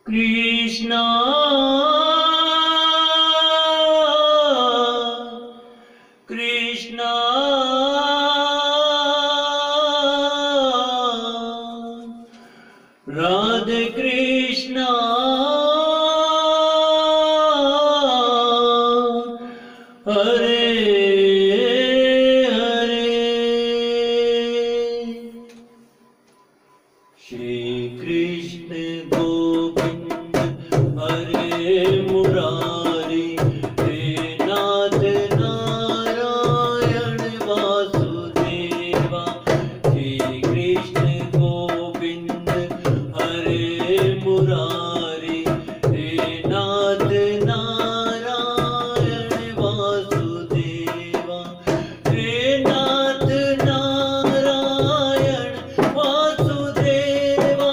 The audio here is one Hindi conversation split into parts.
कृष्णा कृष्णा राधे कृष्णा हरे हरे श्री कृष्ण गोविंद हरे मुरारी हे नाथ नारायण वासुदेवा श्री कृष्ण गोविंद हरे मुरारी हे नाथ नारायण वासुदेवा हे नाथ नारायण वासुदेवा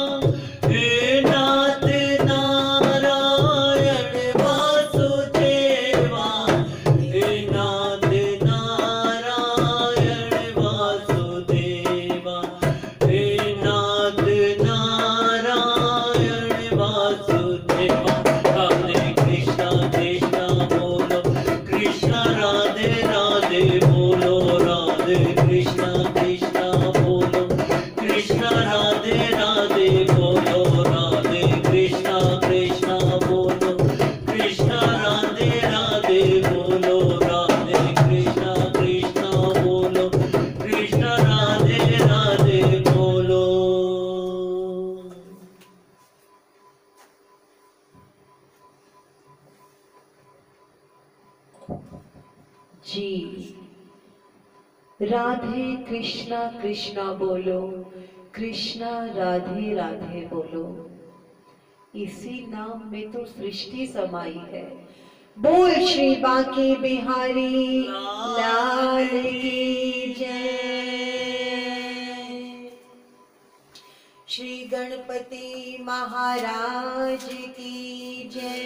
हे नाथ नारायण वासुदेवा हे नाथ नारायण वासुदेवा हे नाथ नारायण वासुदेवा राधे कृष्णा कृष्णा बोलो कृष्णा राधे राधे बोलो राधे कृष्णा कृष्णा बोलो कृष्णा राधे राधे बोलो राधे कृष्णा कृष्णा बोलो कृष्णा राधे राधे बोलो राधे कृष्णा कृष्णा बोलो कृष्णा राधे राधे बोलो। जी, राधे कृष्णा कृष्णा बोलो कृष्णा राधे राधे बोलो। इसी नाम में तो सृष्टि समाई है। बोल श्री बांके बिहारी लाल की जय। श्री गणपति महाराज की जय।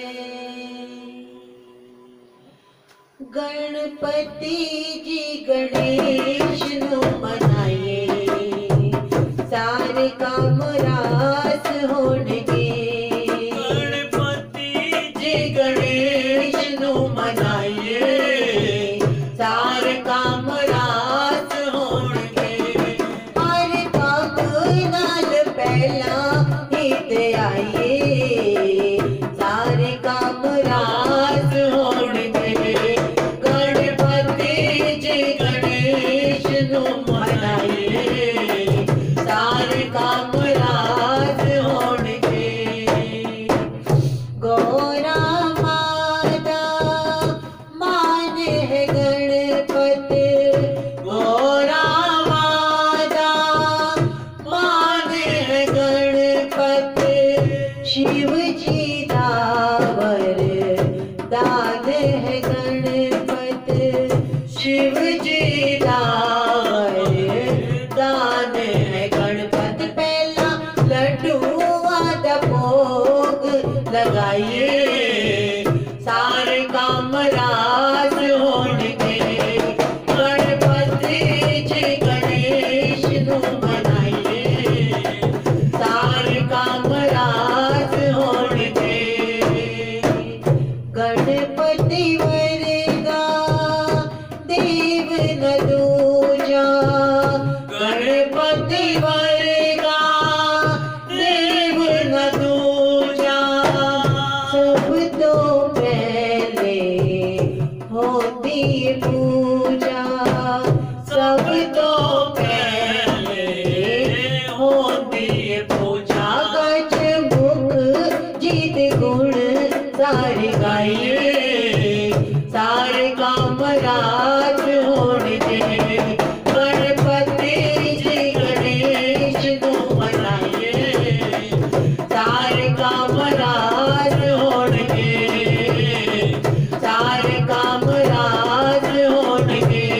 गणपति जी गणेश नु मनाइए सारे काम रास होणगे। गणपति जी गणेश नु मनाइए सारे काम रास होणगे। हर काम नाल पहला हित आइए सारे काम रास होणगे। सारे काम रास होणगे। गौरा माता मान है गणपति। गौरा माता मान है गणपति। शिव जी दावर दान है गणपति। शिव जी दावर दान है गणपति। पहला लड्डू आधा भोग लगाइए सारे काम रास होणगे। गणपति जी गणेश नु मनाइए सारे काम रास होणगे। गणपति वर्गा देव न दूजा। गणपति वर्गा देव न दूजा। सब तो पहले होती पूजा। सब तो पहले होती पूजा। गज मुख जीत गुण सारे गाइए सारे काम रास होणगे। गणपति जी गणेश नु मनाइए सारे काम रास होणगे। सारे काम रास होणगे।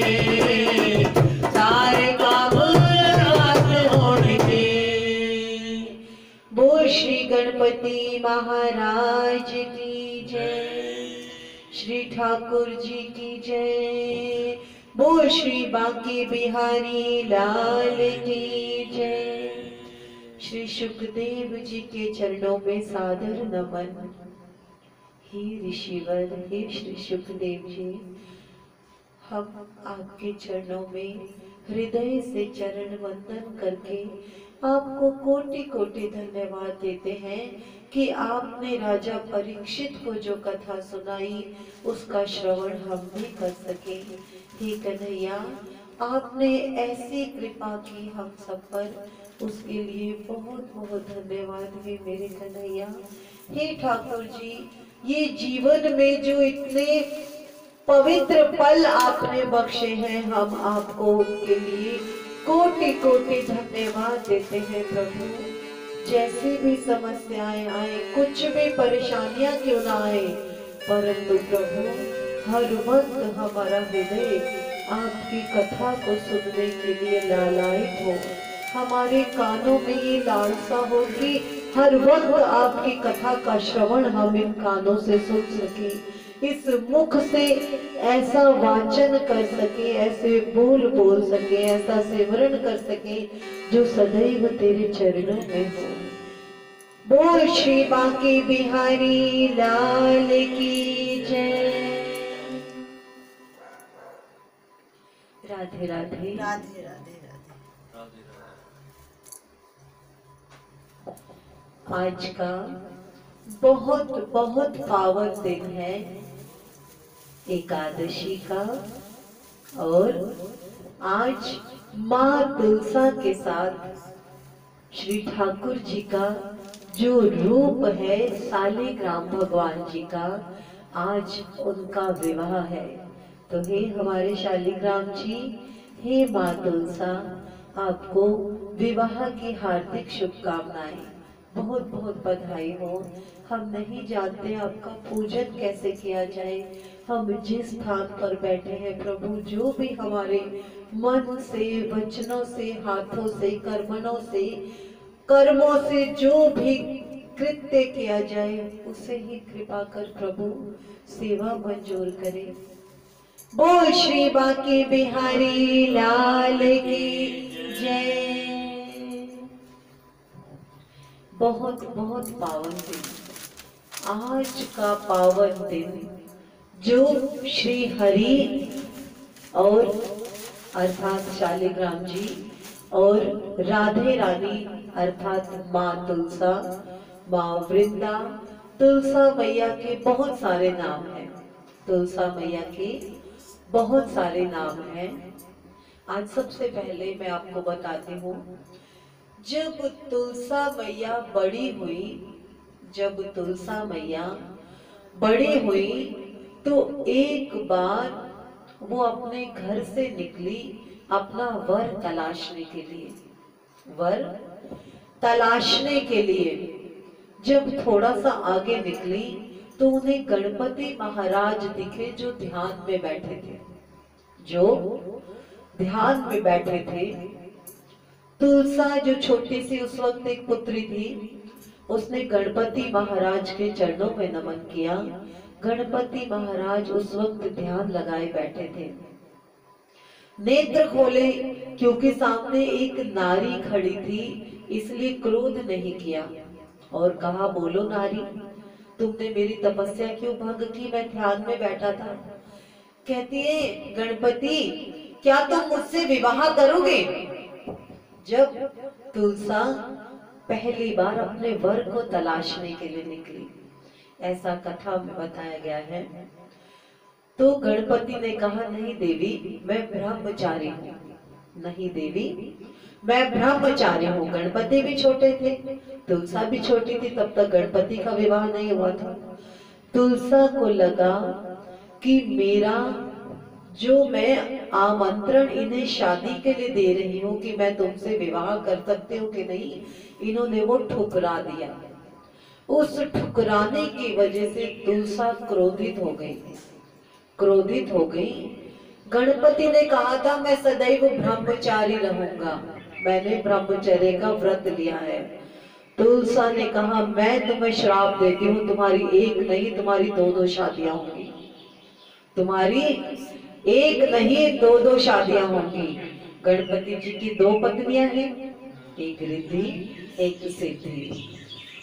सारे काम रास होणगे। बोल श्री गणपति महाराज की जय, श्री ठाकुर जी की जय, बोल श्री बांके बिहारी लाल की जय। श्री सुखदेव जी के चरणों में सादर नमन। हे ऋषिवर, हे श्री सुखदेव जी, हम आपके चरणों में हृदय से चरण वंदन करके आपको कोटि कोटि धन्यवाद देते हैं कि आपने राजा परीक्षित को जो कथा सुनाई उसका श्रवण हम भी कर सके। हे कन्हैया, आपने ऐसी कृपा की हम सब पर, उसके लिए बहुत बहुत धन्यवाद है मेरे कन्हैया। हे ठाकुर जी, ये जीवन में जो इतने पवित्र पल आपने बख्शे हैं, हम आपको उनके लिए कोटि कोटि धन्यवाद देते हैं प्रभु। जैसी भी समस्याएं आए, कुछ भी परेशानियां क्यों ना आए, परंतु प्रभु हर वक्त हमारा हृदय आपकी कथा को सुनने के लिए लालायित हो। हमारे कानों में ये लालसा हो कि हर वक्त आपकी कथा का श्रवण हम इन कानों से सुन सके, इस मुख से ऐसा वाचन कर सके, ऐसे बोल बोल सके, ऐसा सिमरन कर सके जो सदैव तेरे चरणों में हो। बोल श्री बांके बिहारी लाल की जय। राधे राधे राधे राधे राधे। आज का बहुत बहुत पावन दिन है, एकादशी का, और आज माँ तुलसा के साथ श्री ठाकुर जी का जो रूप है शालिग्राम भगवान जी का, आज उनका विवाह है। तो हे हमारे शालिग्राम जी, हे माँ तुलसा, आपको विवाह की हार्दिक शुभकामनाएं, बहुत बहुत बधाई हो। हम नहीं जानते आपका पूजन कैसे किया जाए। हम जिस स्थान पर बैठे हैं प्रभु, जो भी हमारे मन से, वचनों से, हाथों से, कर्मों से जो भी कृत्य किया जाए, उसे ही कृपा कर प्रभु सेवा मंजूर करे। बोल श्री बांके बिहारी लाल की जय। बहुत बहुत पावन दिन, आज का पावन दिन जो श्री हरि और अर्थात शालिग्राम जी और राधे रानी अर्थात माँ तुलसा, माँ वृंदा, तुलसा मैया के बहुत सारे नाम हैं। तुलसा मैया के बहुत सारे नाम हैं। आज सबसे पहले मैं आपको बताती हूँ, जब तुलसा मैया बड़ी हुई, जब तुलसा मैया बड़ी हुई तो एक बार वो अपने घर से निकली अपना वर तलाशने के लिए। वर तलाशने के लिए जब थोड़ा सा आगे निकली तो उन्हें गणपति महाराज दिखे जो ध्यान में बैठे थे, जो ध्यान में बैठे थे। तुलसा जो छोटी सी उस वक्त एक पुत्री थी, उसने गणपति महाराज के चरणों में नमन किया। गणपति महाराज उस वक्त ध्यान लगाए बैठे थे। नेत्र खोले क्योंकि सामने एक नारी खड़ी थी, इसलिए क्रोध नहीं किया और कहा, बोलो नारी, तुमने मेरी तपस्या क्यों भंग की? मैं ध्यान में बैठा था। कहती है, गणपति क्या तुम मुझसे विवाह करोगे? जब तुलसा पहली बार अपने वर को तलाशने के लिए निकली, ऐसा कथा में बताया गया है, तो गणपति ने कहा, नहीं देवी, मैं ब्रह्मचारी हूँ। नहीं देवी, मैं ब्रह्मचारी हूँ। गणपति भी छोटे थे, तुलसा भी छोटी थी, तब तक गणपति का विवाह नहीं हुआ था। तुलसा को लगा कि मेरा जो मैं आमंत्रण इन्हें शादी के लिए दे रही हूँ कि मैं तुमसे विवाह कर सकती हूँ कि नहीं, इन्होंने वो ठुकरा दिया। उस ठुकराने की वजह से तुलसा क्रोधित हो गई, क्रोधित हो गई। गणपति ने कहा था, मैं सदैव ब्रह्मचारी रहूंगा, मैंने ब्रह्मचर्य का व्रत लिया है। तो तुलसा ने कहा मैं तुम्हें श्राप देती हूँ, तुम्हारी एक नहीं तुम्हारी दो दो शादियां होंगी, तुम्हारी एक नहीं दो दो शादियां होंगी। गणपति जी की दो पत्नियां हैं, एक रिद्धि एक सिद्धि।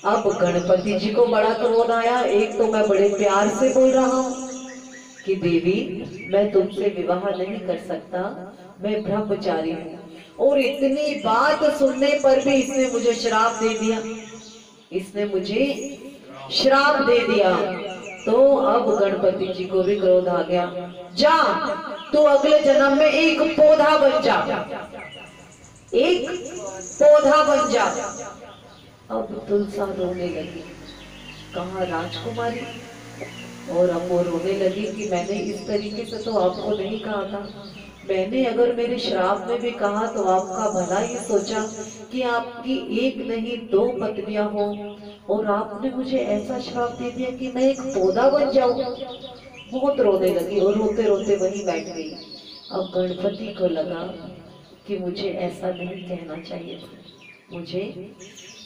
अब गणपति जी को बड़ा क्रोध आया, एक तो मैं बड़े प्यार से बोल रहा हूँ कि देवी मैं तुमसे विवाह नहीं कर सकता, मैं ब्रह्मचारी हूँ, और इतनी बात सुनने पर भी इसने मुझे श्राप दे दिया, इसने मुझे श्राप दे दिया। तो अब गणपति जी को भी क्रोध आ गया, जा तू अगले जन्म में एक पौधा बन जा, एक पौधा बन जा। अब तुलसा रोने लगी, कहा राजकुमारी, और अब वो रोने लगी कि मैंने इस तरीके से तो आपको नहीं कहा था, मैंने अगर मेरे श्राप में भी कहा तो आपका भला ही सोचा कि आपकी एक नहीं दो पत्नियां हो, और आपने मुझे ऐसा श्राप दे दिया कि मैं एक पौधा बन जाऊं। बहुत रोने लगी और रोते रोते वहीं बैठ गई। अब गणपति को लगा कि मुझे ऐसा नहीं कहना चाहिए था, मुझे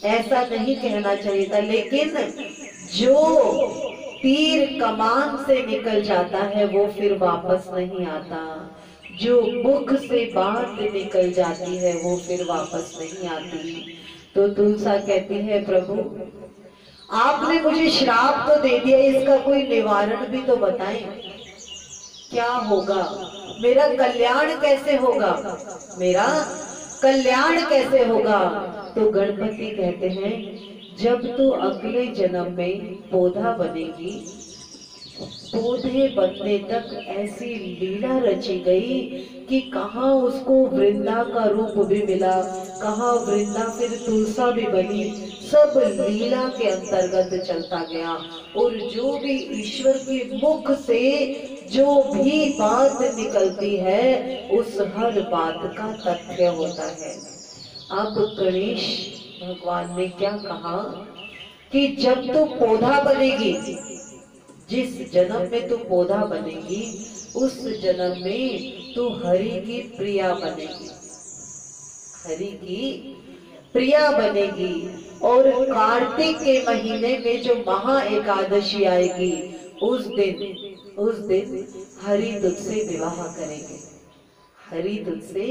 ऐसा नहीं कहना चाहिए था, लेकिन जो तीर कमान से निकल जाता है वो फिर वापस नहीं आता, जो मुख से बात निकल जाती है वो फिर वापस नहीं आती। तो तुलसा कहती है प्रभु आपने मुझे श्राप तो दे दिया, इसका कोई निवारण भी तो बताएं, क्या होगा, मेरा कल्याण कैसे होगा, मेरा कल्याण कैसे होगा। तो गणपति कहते हैं जब तू अगले जन्म में पौधा बनेगी, पौधे बनने तक ऐसी लीला रची गई कि कहाँ उसको वृंदा का रूप भी मिला, कहाँ वृंदा फिर तुलसा भी बनी, सब लीला के अंतर्गत चलता गया। और जो भी ईश्वर के मुख से जो भी बात निकलती है उस हर बात का तथ्य होता है। अब गणेश भगवान ने क्या कहा कि जब तू पौधा बनेगी, जिस जन्म में तू पौधा बनेगी उस जन्म में तू हरि की प्रिया बनेगी, हरि की प्रिया बनेगी। और कार्तिक के महीने में जो महा एकादशी आएगी उस दिन हरि तुझसे विवाह करेंगे, हरि तुझसे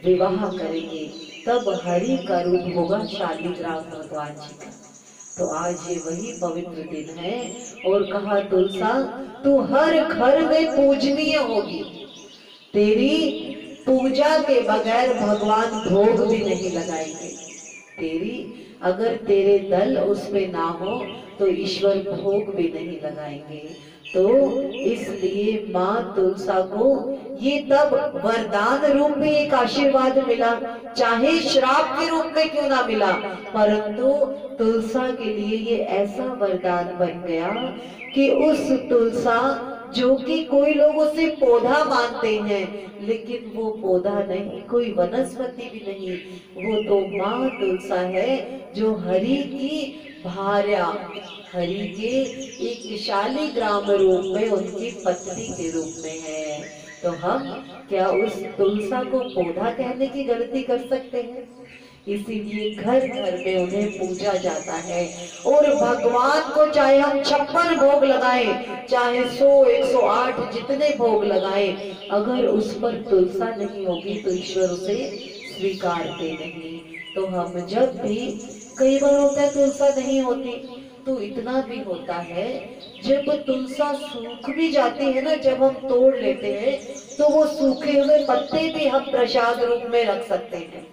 विवाह करेंगे, तब हरि का रूप होगा शालिग्राम भगवान जी का। तो आज ये वही पवित्र दिन है। और कहा तुलसा तू हर घर में पूजनीय होगी, तेरी पूजा के बगैर भगवान भोग भी नहीं लगाएंगे, तेरी अगर तेरे दल उसमें ना हो तो ईश्वर भोग भी नहीं लगाएंगे। तो इसलिए माँ तुलसा को ये तब वरदान रूप में एक आशीर्वाद मिला, चाहे श्राप के रूप में क्यों ना मिला, परंतु तुलसा के लिए ये ऐसा वरदान बन गया कि उस तुलसा जो कि कोई लोग उसे पौधा मानते हैं, लेकिन वो पौधा नहीं, कोई वनस्पति भी नहीं, वो तो माँ तुलसा है जो हरि की भार्या, हरि के एक शालिग्राम रूप में उनकी पत्नी के रूप में है। तो हम क्या उस तुलसा को पौधा कहने की गलती कर सकते हैं? इसीलिए घर घर में उन्हें पूजा जाता है। और भगवान को चाहे हम 56 भोग लगाएं, चाहे 100, 108 जितने भोग लगाएं, अगर उस पर तुलसा नहीं होगी तो ईश्वर उसे स्वीकारते नहीं। तो हम जब भी, कई बार होता है तुलसा नहीं होती, तो इतना भी होता है जब तुलसा सूख भी जाती है ना, जब हम तोड़ लेते हैं तो वो सूखे हुए पत्ते भी हम प्रसाद रूप में रख सकते हैं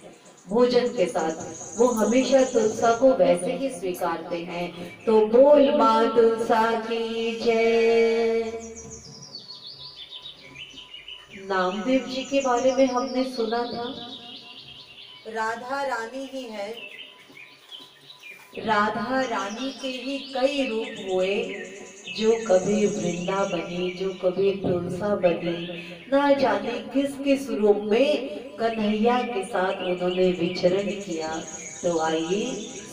भोजन के साथ, वो हमेशा तुलसा को वैसे ही स्वीकारते हैं। तो बोल माँ तुलसा की जय। नामदेव जी के बारे में हमने सुना था, राधा रानी ही है, राधा रानी के ही कई रूप हुए, जो कभी वृंदा बनी, जो कभी तुलसा बनी, ना जाने किस किस रूप में कन्हैया के साथ उन्होंने विचरण किया। तो आइए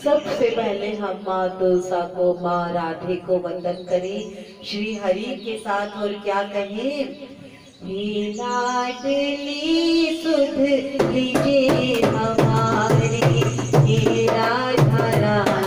सबसे पहले हम माँ तुलसा को, माँ राधे को वंदन करें श्री हरि के साथ, और क्या कहें, हे लाडली सुध लीजिए हमारी, हे राधा रानी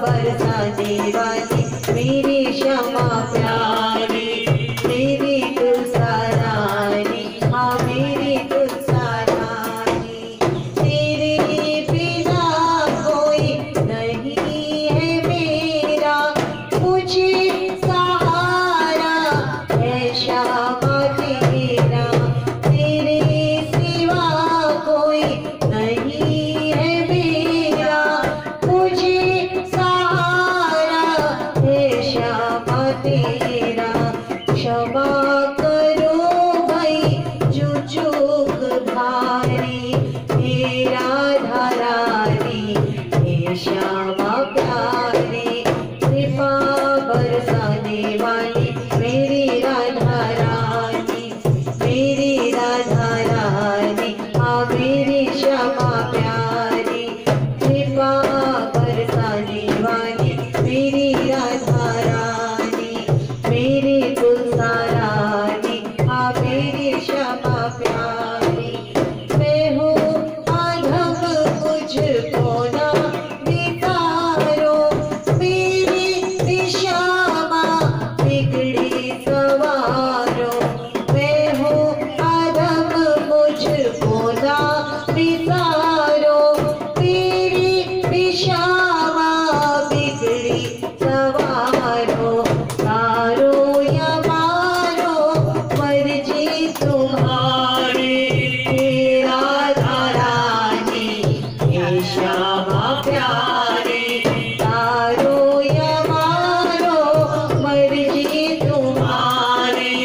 बरसाने वाली मेरी क्षमा प्यारी, मेरी तुलसा रानी, हाँ मेरी तुलसा रानी। तेरे बिना कोई नहीं है मेरा, मुझे सहारा है श्यामा तेरा। तेरे सिवा कोई नहीं है मेरा, मुझे सहारा है श्यामा तेरा। क्षमा करो भाई जो चूक भारी, हे राधा रानी, हे श्यामा प्यारी। कृपा बरसाने वाली मेरी राधा रानी, मेरी राधा रानी, हाँ मेरी श्यामा प्यारी। कृपा बरसाने वाली मेरी राधा रानी, मेरी तुलसा रानी, हाँ मेरी श्यामा प्यारी। मैं हूँ अधम मुझको ना बितारो, मेरी श्यामा बिगड़ी सवारो। मैं हूँ अधम मुझको ना बितारो, मेरी श्यामा बिगड़ी सवारो। तारो या मारो मर्जी तुम्हारी, हे राधा रानी, हे श्यामा प्यारी। तारो या मारो मर्जी तुम्हारी,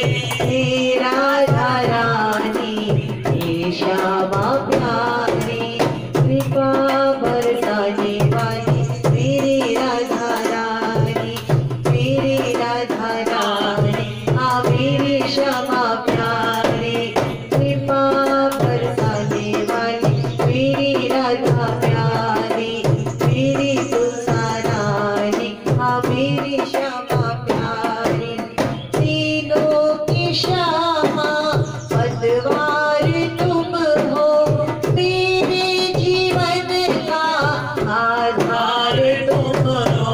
हे राधा रानी, हे श्यामा प्यारी। कृपा बरसाने वाली मेरी राधा रानी, मेरी राधा रानी, हाँ मेरी श्यामा प्यारी। कृपा बरसाने वाली मेरी राधा प्यारी, मेरी तुलसा रानी, हाँ मेरी श्यामा प्यारी। तीनों की श्यामा पतवार तुम हो, मेरे जीवन का आधार तुम हो।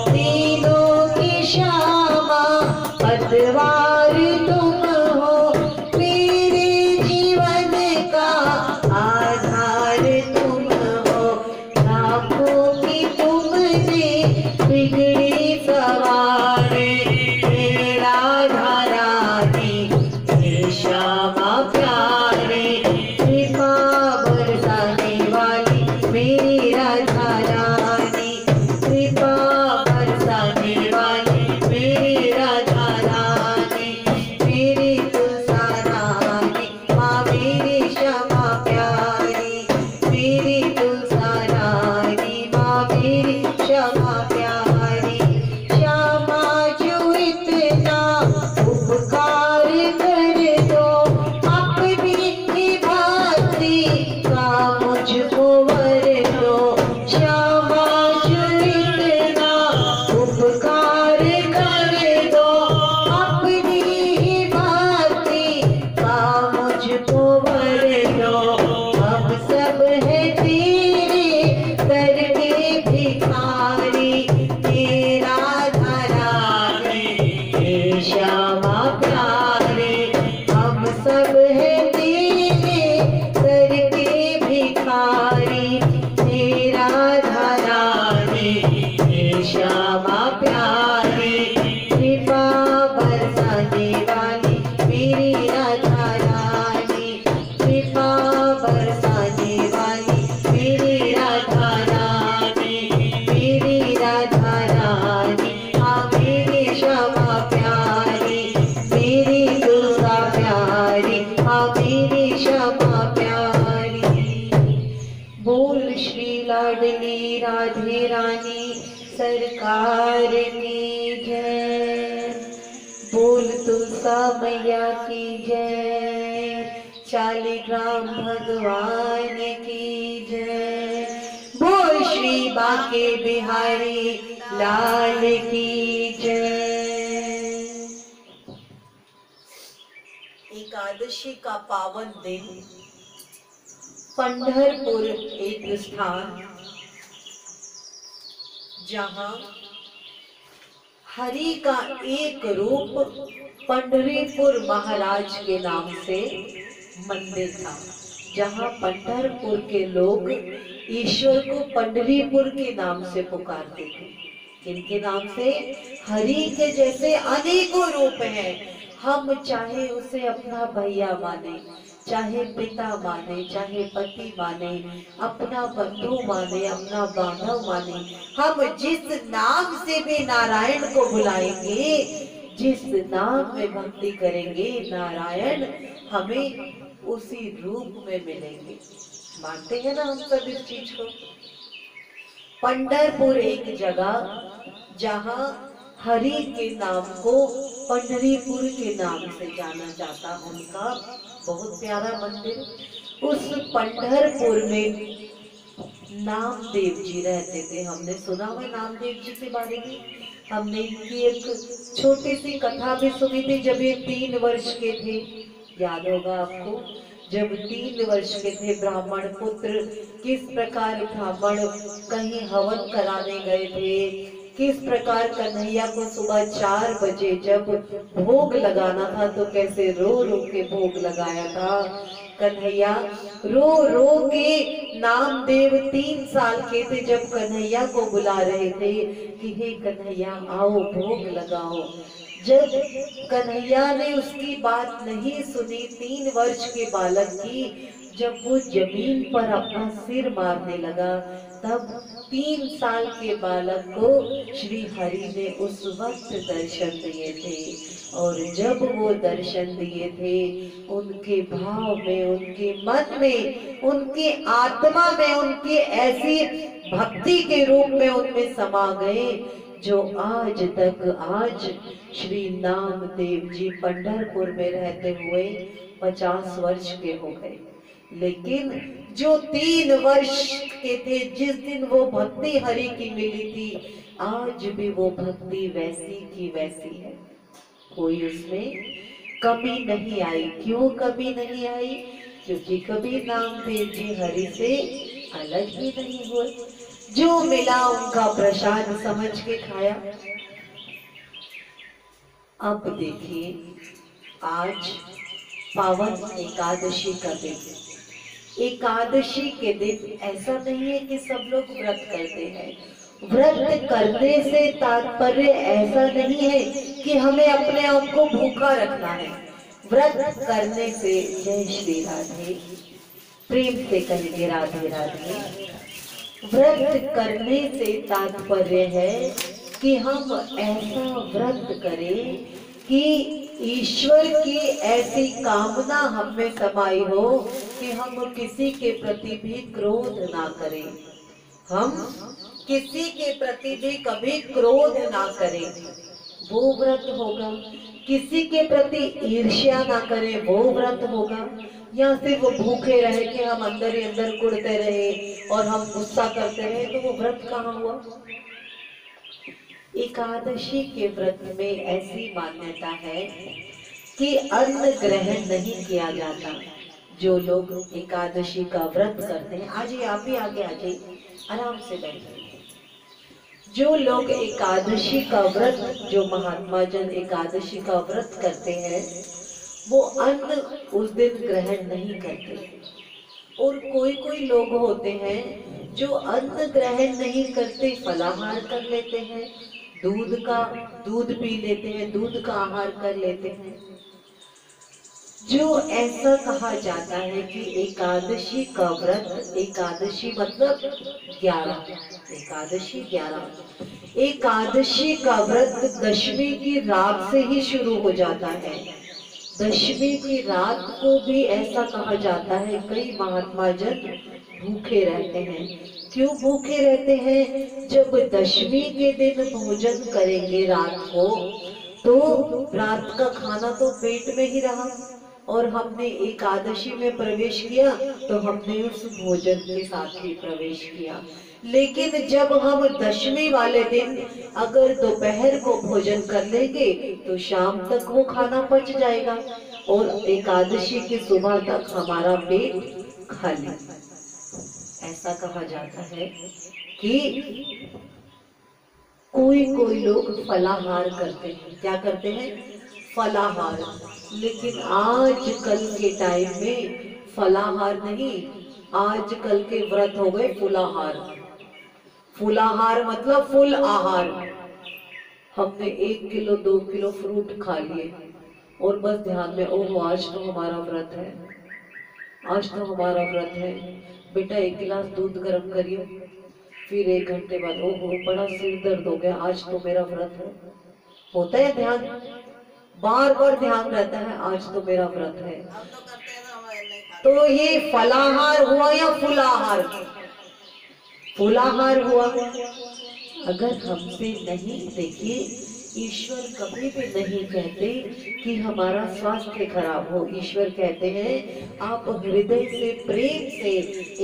तीनों की श्यामा पतवार तुम हो, मेरे जीवन का आधार तुम हो। लाखों की तुमने बिगड़ी सवारी, हे राधा रानी, हे श्यामा प्यारी। कृपा बरसाने वाली मेरी राधा रानी, कृपा बरसाने वाली मेरी राधा रानी, मेरी तुलसा रानी, हाँ मेरी श्यामा प्यारी। मेरी तुलसा रानी, हाँ मेरी श्यामा प्यारी। श्यामा जो इतना उपकार कर दो, अपनी ही भक्ति का मुझको वर दो। श्यामा जो इतना उपकार कर दो, अपनी ही भक्ति का मुझको वर दो। हम सब है तेरे दर के भिखारी, हे राधा रानी, हे श्यामा प्यारी। हम सब है तेरे दर के भिखारी, हे राधा रानी, हे श्यामा प्यारी। कृपा बरसाने वाली मेरी राधा रानी, कृपा बरसाने वाली मेरी राधा रानी, मेरी राधा रानी, हाँ मेरी श्यामा प्यारी। मेरी तुलसा प्यारी, हाँ मेरी श्यामा प्यारी। बोल श्री लाडली राधे रानी सरकार की जय। बोल तुलसा मैया की जय। शालिग्राम भगवान की जय। बोल श्री बांके बिहारी लाल की जय। एकादशी का पावन दिन पंढरपुर एक स्थान जहाँ हरि का एक रूप पंढरीपुर महाराज के नाम से मंदिर था, जहाँ पंढरपुर के लोग ईश्वर को पंढरीपुर के नाम से पुकारते थे। किनके नाम से? हरि के जैसे अनेकों रूप हैं। हम चाहे उसे अपना भैया माने, चाहे पिता माने, चाहे पति माने, अपना बंधु माने, अपना बांधव माने, हम जिस नाम से भी नारायण को बुलाएंगे, जिस नाम में भक्ति करेंगे, नारायण हमें उसी रूप में मिलेंगे। मानते हैं ना हम सब इस चीज को? पंढरपुर एक जगह जहाँ हरि के नाम को पंढरीपुर के नाम से जाना जाता, उनका बहुत प्यारा मंदिर। उस पंढरपुर में नामदेव जी रहते थे। हमने सुना हुआ नामदेव जी के बारे में, हमने इनकी एक छोटी सी कथा भी सुनी थी जब ये 3 वर्ष के थे। याद होगा आपको, जब 3 वर्ष के थे, ब्राह्मण पुत्र किस प्रकार ब्राह्मण कहीं हवन कराने गए थे, किस प्रकार कन्हैया को सुबह 4 बजे जब भोग लगाना था तो कैसे रो रो के भोग लगाया था। कन्हैया रो रो के, नामदेव 3 साल के थे जब कन्हैया को बुला रहे थे कि हे कन्हैया आओ भोग लगाओ। जब कन्हैया ने उसकी बात नहीं सुनी, 3 वर्ष के बालक की, जब वो जमीन पर अपना सिर मारने लगा, तब 3 साल के बालक को श्री हरि ने उस वक्त दर्शन दिए थे। और जब वो दर्शन दिए थे, उनके भाव में, उनके मन में, उनके आत्मा में, उनके ऐसी भक्ति के रूप में उनमें समा गए जो आज तक, आज श्री नामदेव जी पंढरपुर में रहते हुए 50 वर्ष के हो गए। लेकिन जो 3 वर्ष के थे, जिस दिन वो भक्ति हरि की मिली थी, आज भी वो भक्ति वैसी की वैसी है। कोई उसमें कमी नहीं आई। क्यों कमी नहीं आई? क्योंकि कभी नामदेव जी हरि से अलग ही नहीं हुए। जो मिला उनका प्रसाद समझ के खाया। अब देखिए, आज पावन एकादशी का दिन। एकादशी के दिन ऐसा नहीं है कि सब लोग व्रत करते हैं। व्रत करने से तात्पर्य ऐसा नहीं है कि हमें अपने आप को भूखा रखना है। व्रत करने से, जय श्री राधे, प्रेम से कहेंगे राधे राधे। व्रत करने से तात्पर्य है कि हम ऐसा व्रत करें कि ईश्वर की ऐसी कामना हम में समाई हो कि हम किसी के प्रति भी क्रोध ना करें। हम किसी के प्रति भी कभी क्रोध ना करें, वो व्रत होगा। किसी के प्रति ईर्ष्या ना करें, वो व्रत होगा। या सिर्फ वो भूखे रहे कि हम अंदर ही अंदर कुड़ते रहे और हम गुस्सा करते रहे, तो वो व्रत कहाँ हुआ? एकादशी के व्रत में ऐसी मान्यता है कि अन्न ग्रहण नहीं किया जाता। जो लोग एकादशी का व्रत करते हैं, आज आप भी आगे आ जाइए, आराम से बैठिए। जो लोग एकादशी का व्रत, जो महात्मा जन एकादशी का व्रत करते हैं, वो अन्न उस दिन ग्रहण नहीं करते। और कोई कोई लोग होते हैं जो अन्न ग्रहण नहीं करते, फलाहार कर लेते हैं, दूध पी लेते हैं, दूध का आहार कर लेते हैं। जो ऐसा कहा जाता है कि एकादशी का व्रत, एकादशी मतलब 11, एकादशी 11, एकादशी का व्रत दशमी की रात से ही शुरू हो जाता है। दशमी की रात को भी ऐसा कहा जाता है, कई महात्मा जन भूखे रहते हैं। क्यों भूखे रहते हैं? जब दशमी के दिन भोजन करेंगे रात को, तो रात का खाना तो पेट में ही रहा, और हमने एकादशी में प्रवेश किया तो हमने उस भोजन के साथ ही प्रवेश किया। लेकिन जब हम दशमी वाले दिन अगर दोपहर को भोजन कर लेंगे तो शाम तक वो खाना पच जाएगा और एकादशी की सुबह तक हमारा पेट खाली। ऐसा कहा जाता है कि कोई कोई लोग फलाहार करते हैं। क्या करते हैं? फलाहार। लेकिन आज कल के टाइम में फलाहार नहीं, आज कल के व्रत हो गए फुलाहार। फुलाहार मतलब फुल आहार। हमने 1 किलो 2 किलो फ्रूट खा लिए और बस ध्यान में, ओहो आज तो हमारा व्रत है, आज तो हमारा व्रत है। बेटा 1 गिलास दूध गर्म करिए, फिर 1 घंटे बाद ओहो बड़ा सिर दर्द हो गया, आज तो मेरा व्रत है। होता है ध्यान, बार बार ध्यान रहता है, आज तो मेरा व्रत है। तो ये फलाहार हुआ या फुलाहार? फुलाहार हुआ। अगर हमसे नहीं, देखिए ईश्वर कभी भी नहीं कहते कि हमारा स्वास्थ्य खराब हो। ईश्वर कहते हैं आप हृदय से प्रेम से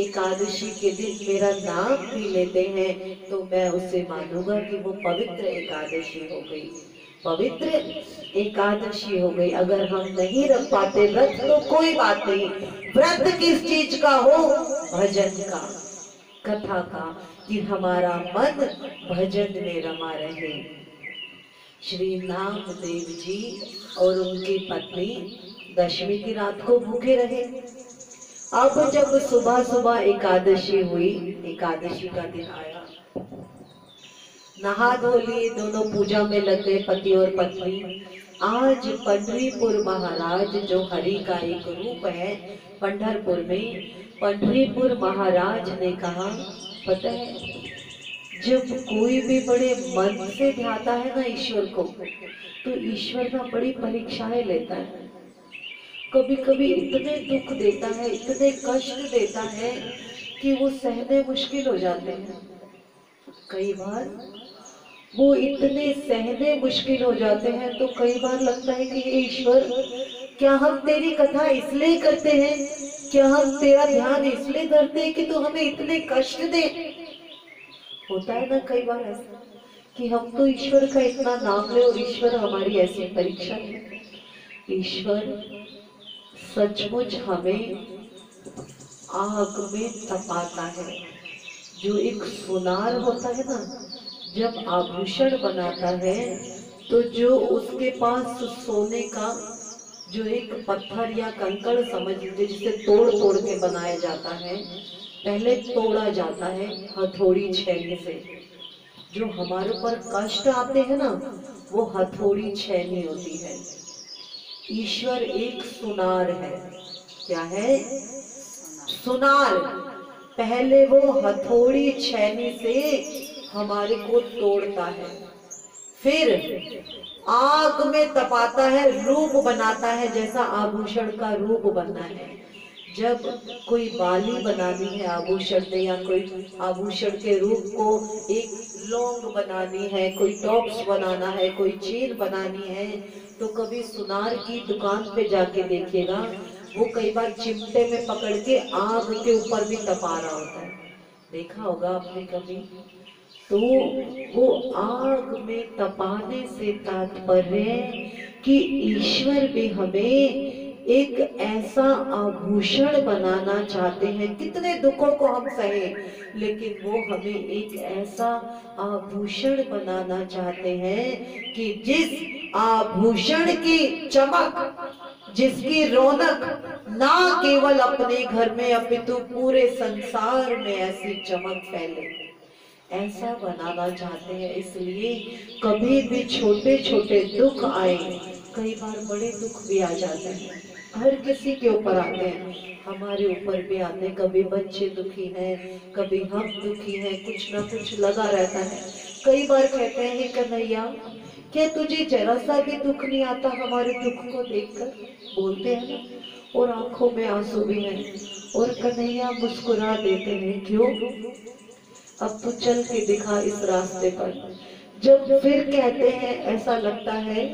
एकादशी के दिन मेरा नाम भी लेते हैं तो मैं उसे मानूंगा कि वो पवित्र एकादशी हो गई, पवित्र एकादशी हो गई। अगर हम नहीं रख पाते व्रत तो कोई बात नहीं। व्रत किस चीज का हो? भजन का, कथा का, कि हमारा मन भजन में रमा रहे। श्री नामदेव जी और उनकी पत्नी दशमी की रात को भूखे रहे। अब जब सुबह सुबह एकादशी हुई, एकादशी का दिन आया, नहा धो लिए, दोनों पूजा में लग गए पति और पत्नी। आज पंढरीपुर महाराज जो हरि का एक रूप है, पंढरपुर में पंढरीपुर महाराज ने कहा, पता है जब कोई भी बड़े मन से ध्याता है ना ईश्वर को, तो ईश्वर ना बड़ी परीक्षाएं लेता है। कभी कभी इतने दुख देता है, इतने कष्ट देता है कि वो सहने मुश्किल हो जाते हैं। कई बार वो इतने सहने मुश्किल हो जाते हैं तो कई बार लगता है कि हे ईश्वर, क्या हम तेरी कथा इसलिए करते हैं, क्या हम तेरा ध्यान इसलिए करते हैं कि तू हमें इतने कष्ट दे? होता है ना कई बार ऐसा कि हम तो ईश्वर का इतना नाम ले और ईश्वर हमारी ऐसी परीक्षा है। ईश्वर सचमुच हमें आग में तपाता है। जो एक सुनार होता है ना, जब आभूषण बनाता है तो जो उसके पास सोने का जो एक पत्थर या कंकड़ समझ लीजिए, जिसे तोड़ तोड़ के बनाया जाता है, पहले तोड़ा जाता है हथौड़ी छेनी से। जो हमारे ऊपर कष्ट आते हैं ना, वो हथौड़ी छेनी होती है। ईश्वर एक सुनार है। क्या है? सुनार। पहले वो हथौड़ी छेनी से हमारे को तोड़ता है, फिर आग में तपाता है, रूप बनाता है, जैसा आभूषण का रूप बनना है। जब कोई बाली बनानी है आभूषण में, या कोई आभूषण के रूप को एक लौंग बनानी है, कोई टॉप्स बनाना है, कोई चेन बनानी है, तो कभी सुनार की दुकान पे जाके देखिएगा, वो कई बार चिमटे में पकड़ के आग के ऊपर भी तपा रहा होता है। देखा होगा आपने कभी? तो वो आग में तपाने से तात्पर्य कि ईश्वर भी हमें एक ऐसा आभूषण बनाना चाहते हैं। कितने दुखों को हम सहे, लेकिन वो हमें एक ऐसा आभूषण बनाना चाहते हैं कि जिस आभूषण की चमक, जिसकी रौनक ना केवल अपने घर में अपितु पूरे संसार में ऐसी चमक फैले, ऐसा बनाना चाहते हैं। इसलिए कभी भी छोटे छोटे दुख आए, कई बार बड़े दुख भी आ जाते हैं, हर किसी के ऊपर आते हैं, हमारे ऊपर भी आते हैं। कभी बच्चे दुखी हैं, कभी हम दुखी हैं, कुछ ना कुछ लगा रहता है। कई बार कहते हैं कन्हैया, क्या तुझे जरा सा भी दुख नहीं आता हमारे दुख को देखकर? बोलते हैं ना, और आंखों में आंसू भी हैं, और कन्हैया मुस्कुरा देते हैं, क्यों? अब तू चल के दिखा इस रास्ते पर। जब फिर कहते हैं, ऐसा लगता है,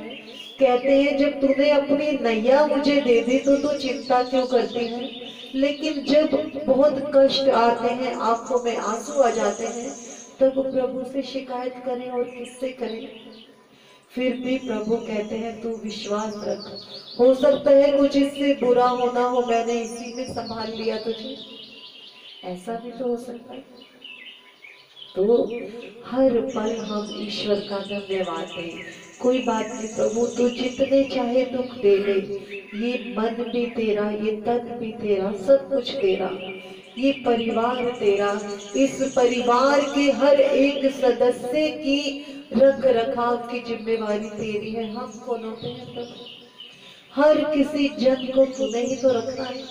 कहते हैं जब तूने अपनी नैया मुझे दे दी तो तू चिंता क्यों करती है? लेकिन जब बहुत कष्ट आते हैं, आंखों में आंसू आ जाते हैं, तब प्रभु से शिकायत करें और किससे करें? फिर भी प्रभु कहते हैं तू विश्वास रख, हो सकता है कुछ इससे बुरा होना हो, मैंने इसी में संभाल लिया तुझे। ऐसा भी तो हो सकता है। तो हर पल हम ईश्वर का धन्यवाद दें। कोई बात नहीं प्रभु, तू जितने चाहे दुख दे ले, ये मन भी तेरा, ये तन भी तेरा, सब कुछ तेरा, ये परिवार तेरा, इस परिवार के हर एक सदस्य की रख रखाव की जिम्मेवारी तेरी है। हम कौन होते हैं प्रभु? हर किसी जन को तूने ही तो रखना है।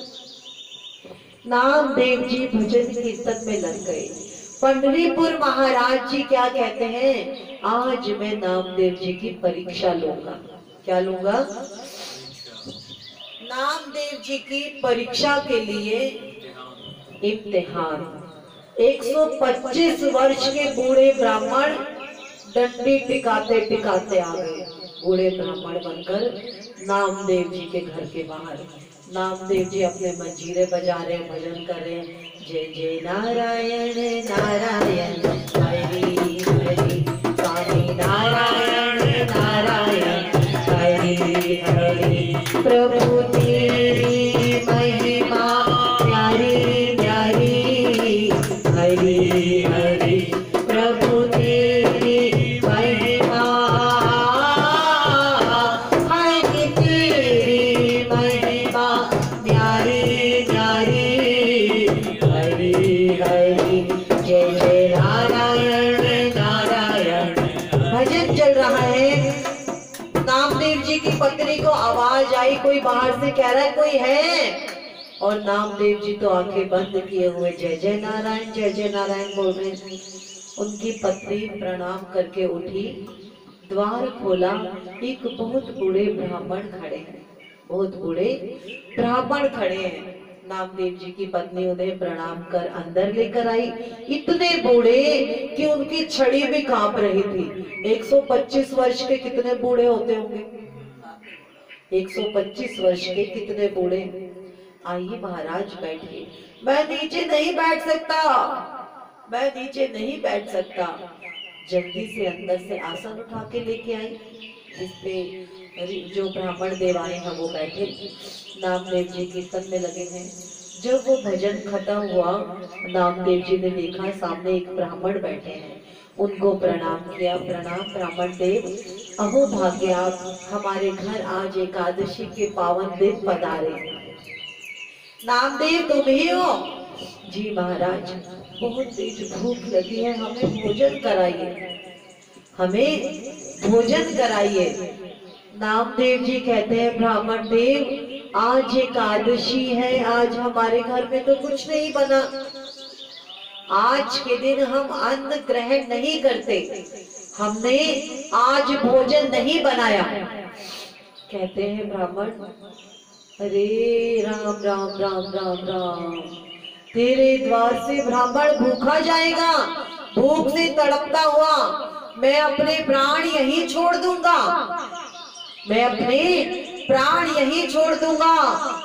नामदेव जी भजन कीर्तन में लग गए। पंडरीपुर महाराज जी क्या कहते हैं? आज मैं नामदेव जी की परीक्षा लूंगा। क्या लूंगा? नामदेव जी की परीक्षा के लिए इम्तिहान। 125 वर्ष के बूढ़े ब्राह्मण डंडी टिकाते टिकाते आ गए, बूढ़े ब्राह्मण बनकर नामदेव जी के घर के बाहर। नामदेव जी अपने मंजीरे बजा रहे, भजन कर रहे हैं, जय जय नारायण नारायण हरि हरि, स्वामी नारायण नारायण हरि हरि, प्रभु तेरी महिमा प्यारी प्यारी, हरि हरि, प्रभु तेरी महिमा, हरि तेरी महिमा प्यारी प्यारी, हरि हरि, जय जय नारायण नारायण। भजन चल रहा है। नामदेव जी की पत्नी को आवाज आई, कोई बाहर से कह रहा है कोई है, और नामदेव जी तो आंखें बंद किए हुए जय जय नारायण बोल रहे थे। उनकी पत्नी प्रणाम करके उठी, द्वार खोला, एक बहुत बूढ़े ब्राह्मण खड़े हैं, बहुत बूढ़े ब्राह्मण खड़े हैं। नामदेव जी की पत्नी उन्हें प्रणाम कर अंदर लेकर आई, इतने बूढ़े कि उनकी छड़ी भी कांप रही थी। 125 वर्ष के कितने बूढ़े होते होंगे? 125 वर्ष के कितने बूढ़े? आइए महाराज बैठिए। मैं नीचे नहीं बैठ सकता, मैं नीचे नहीं बैठ सकता। जल्दी से अंदर से आसन उठा के लेके आई, जिसपे जो ब्राह्मण देवाने हैं वो बैठे। नामदेव जी कीर्तन में लगे हैं। जब वो भजन खत्म हुआ, नामदेव जी ने देखा सामने एक ब्राह्मण बैठे हैं, उनको प्रणाम किया। प्रणाम ब्राह्मण देव, अहो भाग्य आप हमारे घर आज एकादशी के पावन दिन पधारे। नामदेव तुम ही हो? जी महाराज, बहुत तेज भूख लगी है, हमें भोजन कराइए, हमें भोजन कराइए। नामदेव जी कहते हैं ब्राह्मण देव, आज एकादशी है, आज हमारे घर में तो कुछ नहीं बना, आज के दिन हम अन्न ग्रहण नहीं करते, हमने आज भोजन नहीं बनाया। कहते हैं ब्राह्मण, अरे राम राम राम राम राम, तेरे द्वार से ब्राह्मण भूखा जाएगा, भूख से तड़पता हुआ मैं अपने प्राण यहीं छोड़ दूंगा, मैं अपने प्राण यहीं छोड़ दूंगा।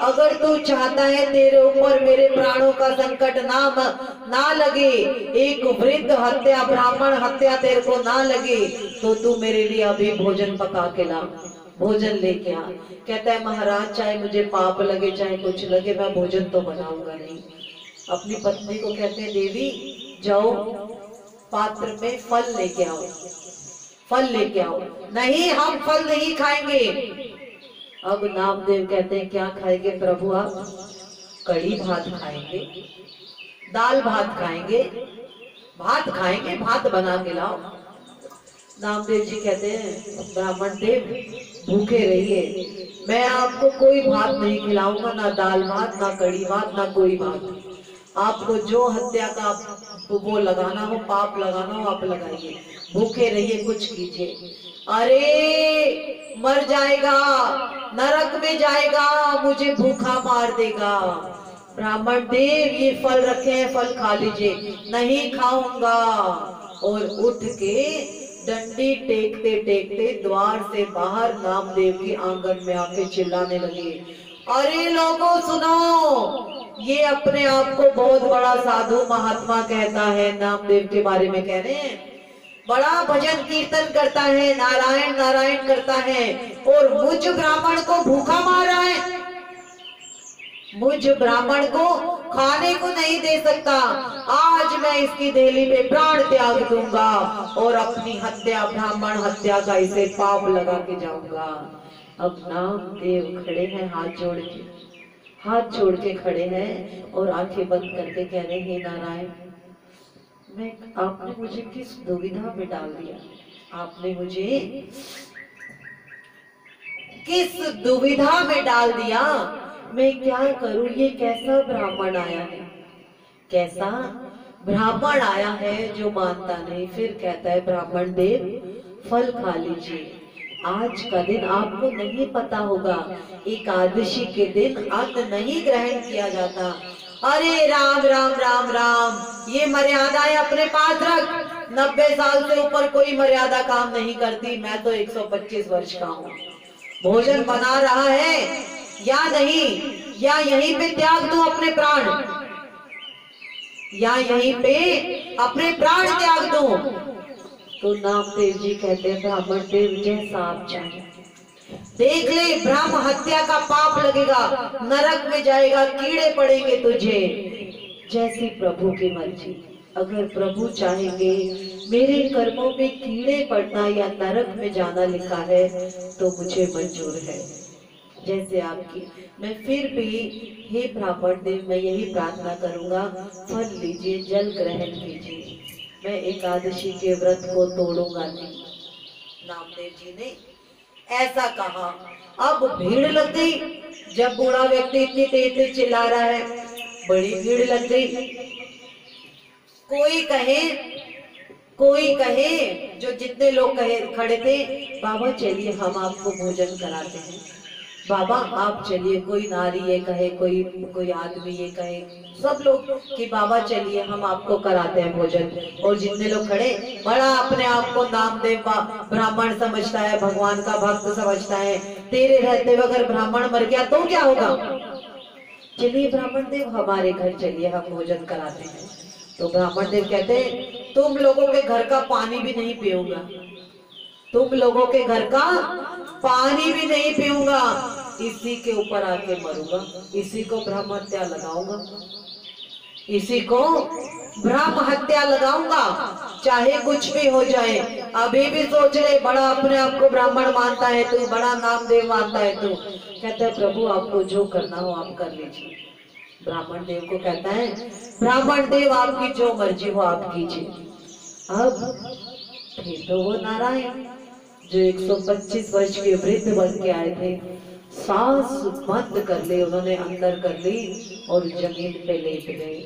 अगर तू चाहता है तेरे ऊपर मेरे प्राणों का संकट ना लगे, एक वृद्ध हत्या, ब्राह्मण हत्या तेरे को ना लगे, तो तू मेरे लिए अभी भोजन पका के ला, भोजन लेके आ। कहता है महाराज, चाहे मुझे पाप लगे चाहे कुछ लगे, मैं भोजन तो बनाऊंगा नहीं। अपनी पत्नी को कहते हैं देवी जाओ पात्र में फल लेके आओ, फल लेके आओ। नहीं, हम फल नहीं खाएंगे। अब नामदेव कहते हैं क्या खाएंगे प्रभु आप? कड़ी भात खाएंगे, दाल भात खाएंगे, भात खाएंगे, भात बना के लाओ। नामदेव जी कहते हैं ब्राह्मण देव भूखे रहिए, मैं आपको कोई भात नहीं खिलाऊंगा, ना दाल भात, ना कड़ी भात, ना कोई भात। आपको जो हत्या का वो लगाना हो, पाप लगाना हो, आप लगाइए, भूखे रहिए, कुछ कीजिए। अरे मर जाएगा, नरक में जाएगा, मुझे भूखा मार देगा। ब्राह्मण देव ये फल रखे हैं, फल खा लीजिए। नहीं खाऊंगा। और उठ के डंडी टेकते टेकते द्वार से बाहर नामदेव के आंगन में आके चिल्लाने लगे, अरे लोगों सुनो, ये अपने आप को बहुत बड़ा साधु महात्मा कहता है, नामदेव के बारे में कह रहे हैं, बड़ा भजन कीर्तन करता है, नारायण नारायण करता है, और मुझ ब्राह्मण को भूखा मार रहा है। मुझ ब्राह्मण को खाने को नहीं दे सकता, आज मैं इसकी देहली में प्राण त्याग दूंगा और अपनी हत्या, ब्राह्मण हत्या का इसे पाप लगा के जाऊंगा। अब नामदेव खड़े हैं हाथ जोड़ के खड़े हैं और आंखें बंद करके कह रहे, हे नारायण, आपने मुझे किस दुविधा में डाल दिया, आपने मुझे किस दुविधा में डाल दिया, मैं क्या करूं, ये कैसा ब्राह्मण आया है, कैसा ब्राह्मण आया है जो मानता नहीं, फिर कहता है ब्राह्मण देव फल खा लीजिए, आज का दिन आपको नहीं पता होगा, एकादशी के दिन अन्न नहीं ग्रहण किया जाता। अरे राम राम राम राम, ये मर्यादाएं अपने पास रख, 90 साल से ऊपर कोई मर्यादा काम नहीं करती, मैं तो 125 वर्ष का हूँ। भोजन बना रहा है या नहीं, या यहीं पे त्याग दूं अपने प्राण, या यहीं पे अपने प्राण त्याग दूं? तो नामदेव जी कहते हैं ब्राह्मण देव जैसा आप चाहें, देख ले, ब्रह्म हत्या का पाप लगेगा, नरक में जाएगा, कीड़े पड़ेंगे तुझे, जैसी प्रभु की मर्जी। अगर प्रभु चाहेंगे मेरे कर्मों में कीड़े पड़ना या नरक में जाना लिखा है तो मुझे मंजूर है, जैसे आपकी। मैं फिर भी हे ब्राह्मण देव, मैं यही प्रार्थना करूंगा, फल लीजिए, जल ग्रहण कीजिए, मैं एकादशी के व्रत को तोड़ूंगा नहीं। नामदेव जी ने ऐसा कहा। अब भीड़ लग गई, जब बूढ़ा व्यक्ति इतनी तेज से चिल्ला रहा है, बड़ी भीड़ लग गई। कोई कहे, जो जितने लोग खड़े थे, बाबा चलिए हम आपको भोजन कराते हैं, बाबा आप चलिए, कोई नारी ये कहे, कोई आदमी ये कहे, सब लोग कि बाबा चलिए हम आपको कराते हैं भोजन। और जितने लोग खड़े, बड़ा अपने आप को नामदेव ब्राह्मण समझता है, भगवान का भक्त समझता है, तेरे रहते हुए अगर ब्राह्मण मर गया तो क्या होगा, चलिए ब्राह्मण देव हमारे घर चलिए, हम भोजन कराते हैं। तो ब्राह्मण देव कहते हैं तुम लोगों के घर का पानी भी नहीं पीऊंगा, तुम लोगों के घर का पानी भी नहीं पीऊंगा, इसी के ऊपर आके मरूंगा, इसी को ब्रह्म हत्या लगाऊंगा, इसी को ब्रह्म हत्या लगाऊंगा, चाहे कुछ भी हो जाए। अभी भी सोच रहे, बड़ा अपने आप को ब्राह्मण मानता है तू, बड़ा नामदेव मानता है तू। कहता है प्रभु आपको जो करना हो आप कर लीजिए। ब्राह्मण देव को कहता है ब्राह्मण देव आपकी जो मर्जी हो आप कीजिए। अब फिर तो वो नारायण जो 125 वर्ष के वृद्ध बन के आए थे, सांस बंद कर ले उन्होंने, अंदर कर ली और जमीन पे लेट गए।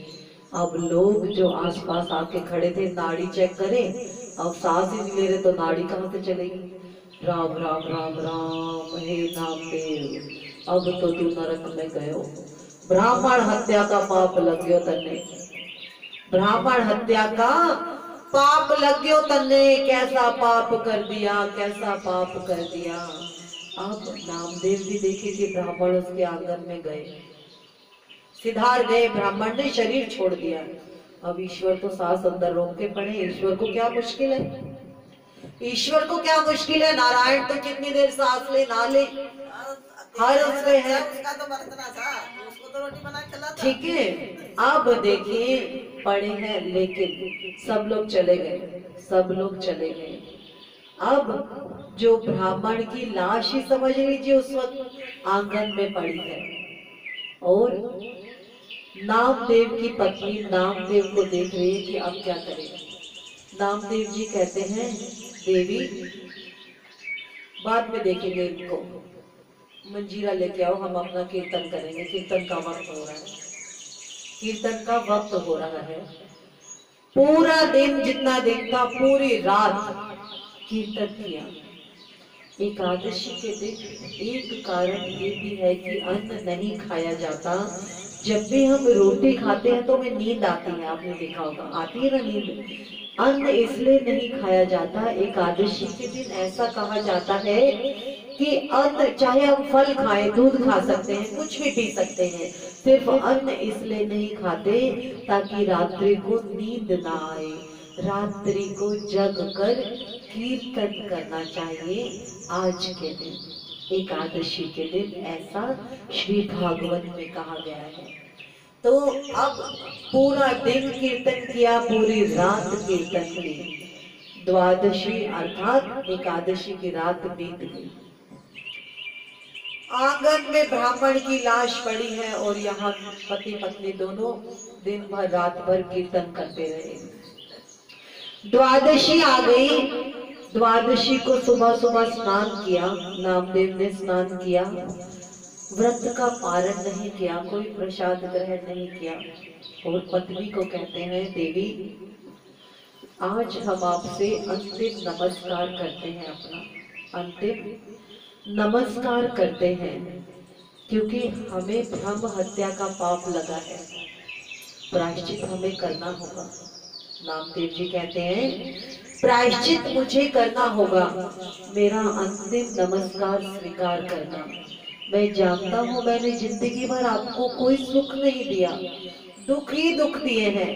अब लोग जो आसपास आके खड़े थे नाड़ी चेक करें, अब सांस ही नहीं ले रहे तो नाड़ी कहाँ से चलेगी। राम राम राम राम, हे नामदेव अब तो तू नरक में गयो, ब्राह्मण हत्या का पाप लग गयो तन्ने, ब्राह्मण हत्या का पाप लग गयो तन्ने, कैसा पाप कर दिया, कैसा पाप कर दिया। अब नामदेव जी देखे कि ब्राह्मण उसके आंगन में गए, सिधार गए, ब्राह्मण ने शरीर छोड़ दिया। अब ईश्वर तो सांस अंदर रोक के पड़े, ईश्वर को क्या मुश्किल है, ईश्वर को क्या मुश्किल है, नारायण तो कितनी देर सांस ले ना ले, हर उसमें है, उसका तो बर्तना था, उसको तो रोटी बना खिलाता, ठीक है। अब देखिए पड़े हैं, लेकिन सब लोग चले गए, सब लोग चले गए। अब जो ब्राह्मण की लाश ही समझ लीजिए उस वक्त आंगन में पड़ी है, और नामदेव की पत्नी नामदेव को देख रही है कि अब क्या करेगा। नामदेव जी कहते हैं देवी बाद में देखेंगे, इनको मंजीरा लेके आओ, हम अपना कीर्तन करेंगे, कीर्तन का वक्त हो रहा है, कीर्तन का वक्त हो रहा है। पूरा दिन जितना दिन था पूरी रात कीर्तन किया। एकादशी के दिन एक कारण ये भी है कि अन्न नहीं खाया जाता। जब भी हम रोटी खाते हैं तो हमें नींद आती है, आपने देखा होगा, आती है ना नींद। अन्न इसलिए नहीं खाया जाता, एकादशी के दिन ऐसा कहा जाता है कि अन्न, चाहे हम फल खाएं, दूध खा सकते हैं, कुछ भी पी सकते हैं, सिर्फ अन्न इसलिए नहीं खाते ताकि रात्रि को नींद ना आए, रात्रि को जग कर कीर्तन करना चाहिए आज के दिन। एकादशी के दिन, ऐसा श्री भागवत में कहा गया है। तो अब पूरा दिन कीर्तन किया, पूरी रात कीर्तन की। द्वादशी अर्थात एकादशी की रात बीत गई। आंगन में ब्राह्मण की लाश पड़ी है और यहाँ पति पत्नी दोनों दिन भर रात भर कीर्तन करते रहे। द्वादशी आ गई। द्वादशी को सुबह सुबह स्नान किया, नामदेव ने स्नान किया, व्रत का पारण नहीं किया, कोई प्रसाद ग्रहण नहीं किया और पत्नी को कहते हैं, देवी आज हम आपसे अंतिम नमस्कार करते हैं, अपना अंतिम नमस्कार करते हैं, क्योंकि हमें ब्रह्म हत्या का पाप लगा है, प्रायश्चित हमें करना होगा। नामदेव जी कहते हैं, प्रायश्चित मुझे करना होगा, मेरा अंतिम नमस्कार स्वीकार करना। मैं जानता हूँ मैंने जिंदगी भर आपको कोई सुख नहीं दिया, दुख ही दुख दिए हैं,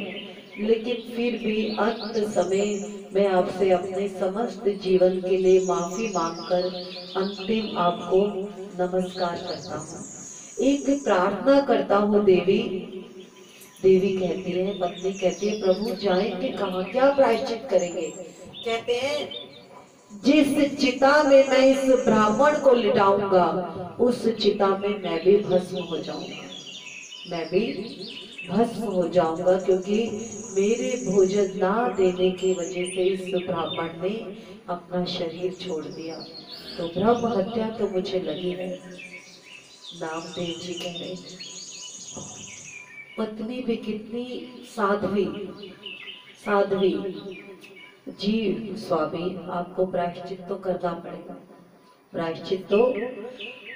लेकिन फिर भी अंत समय मैं आपसे अपने समस्त जीवन के लिए माफी मांगकर अंतिम आपको नमस्कार करता हूँ, एक प्रार्थना करता हूँ देवी। देवी कहती है, पत्नी कहती है, प्रभु जाएंगे कहाँ, क्या प्रायश्चित करेंगे? कहते हैं, जिस चिता में मैं इस ब्राह्मण को लिटाऊंगा उस चिता में मैं भी भस्म हो जाऊंगा, मैं भी भस्म हो जाऊंगा, क्योंकि मेरे भोजन ना देने की वजह से इस ब्राह्मण ने अपना शरीर छोड़ दिया, तो ब्रह्म हत्या तो मुझे लगी है। नामदेव जी कह रहे, पत्नी भी कितनी साध्वी, साध्वी जी, स्वामी आपको प्रायश्चित तो करना पड़ेगा, प्रायश्चित तो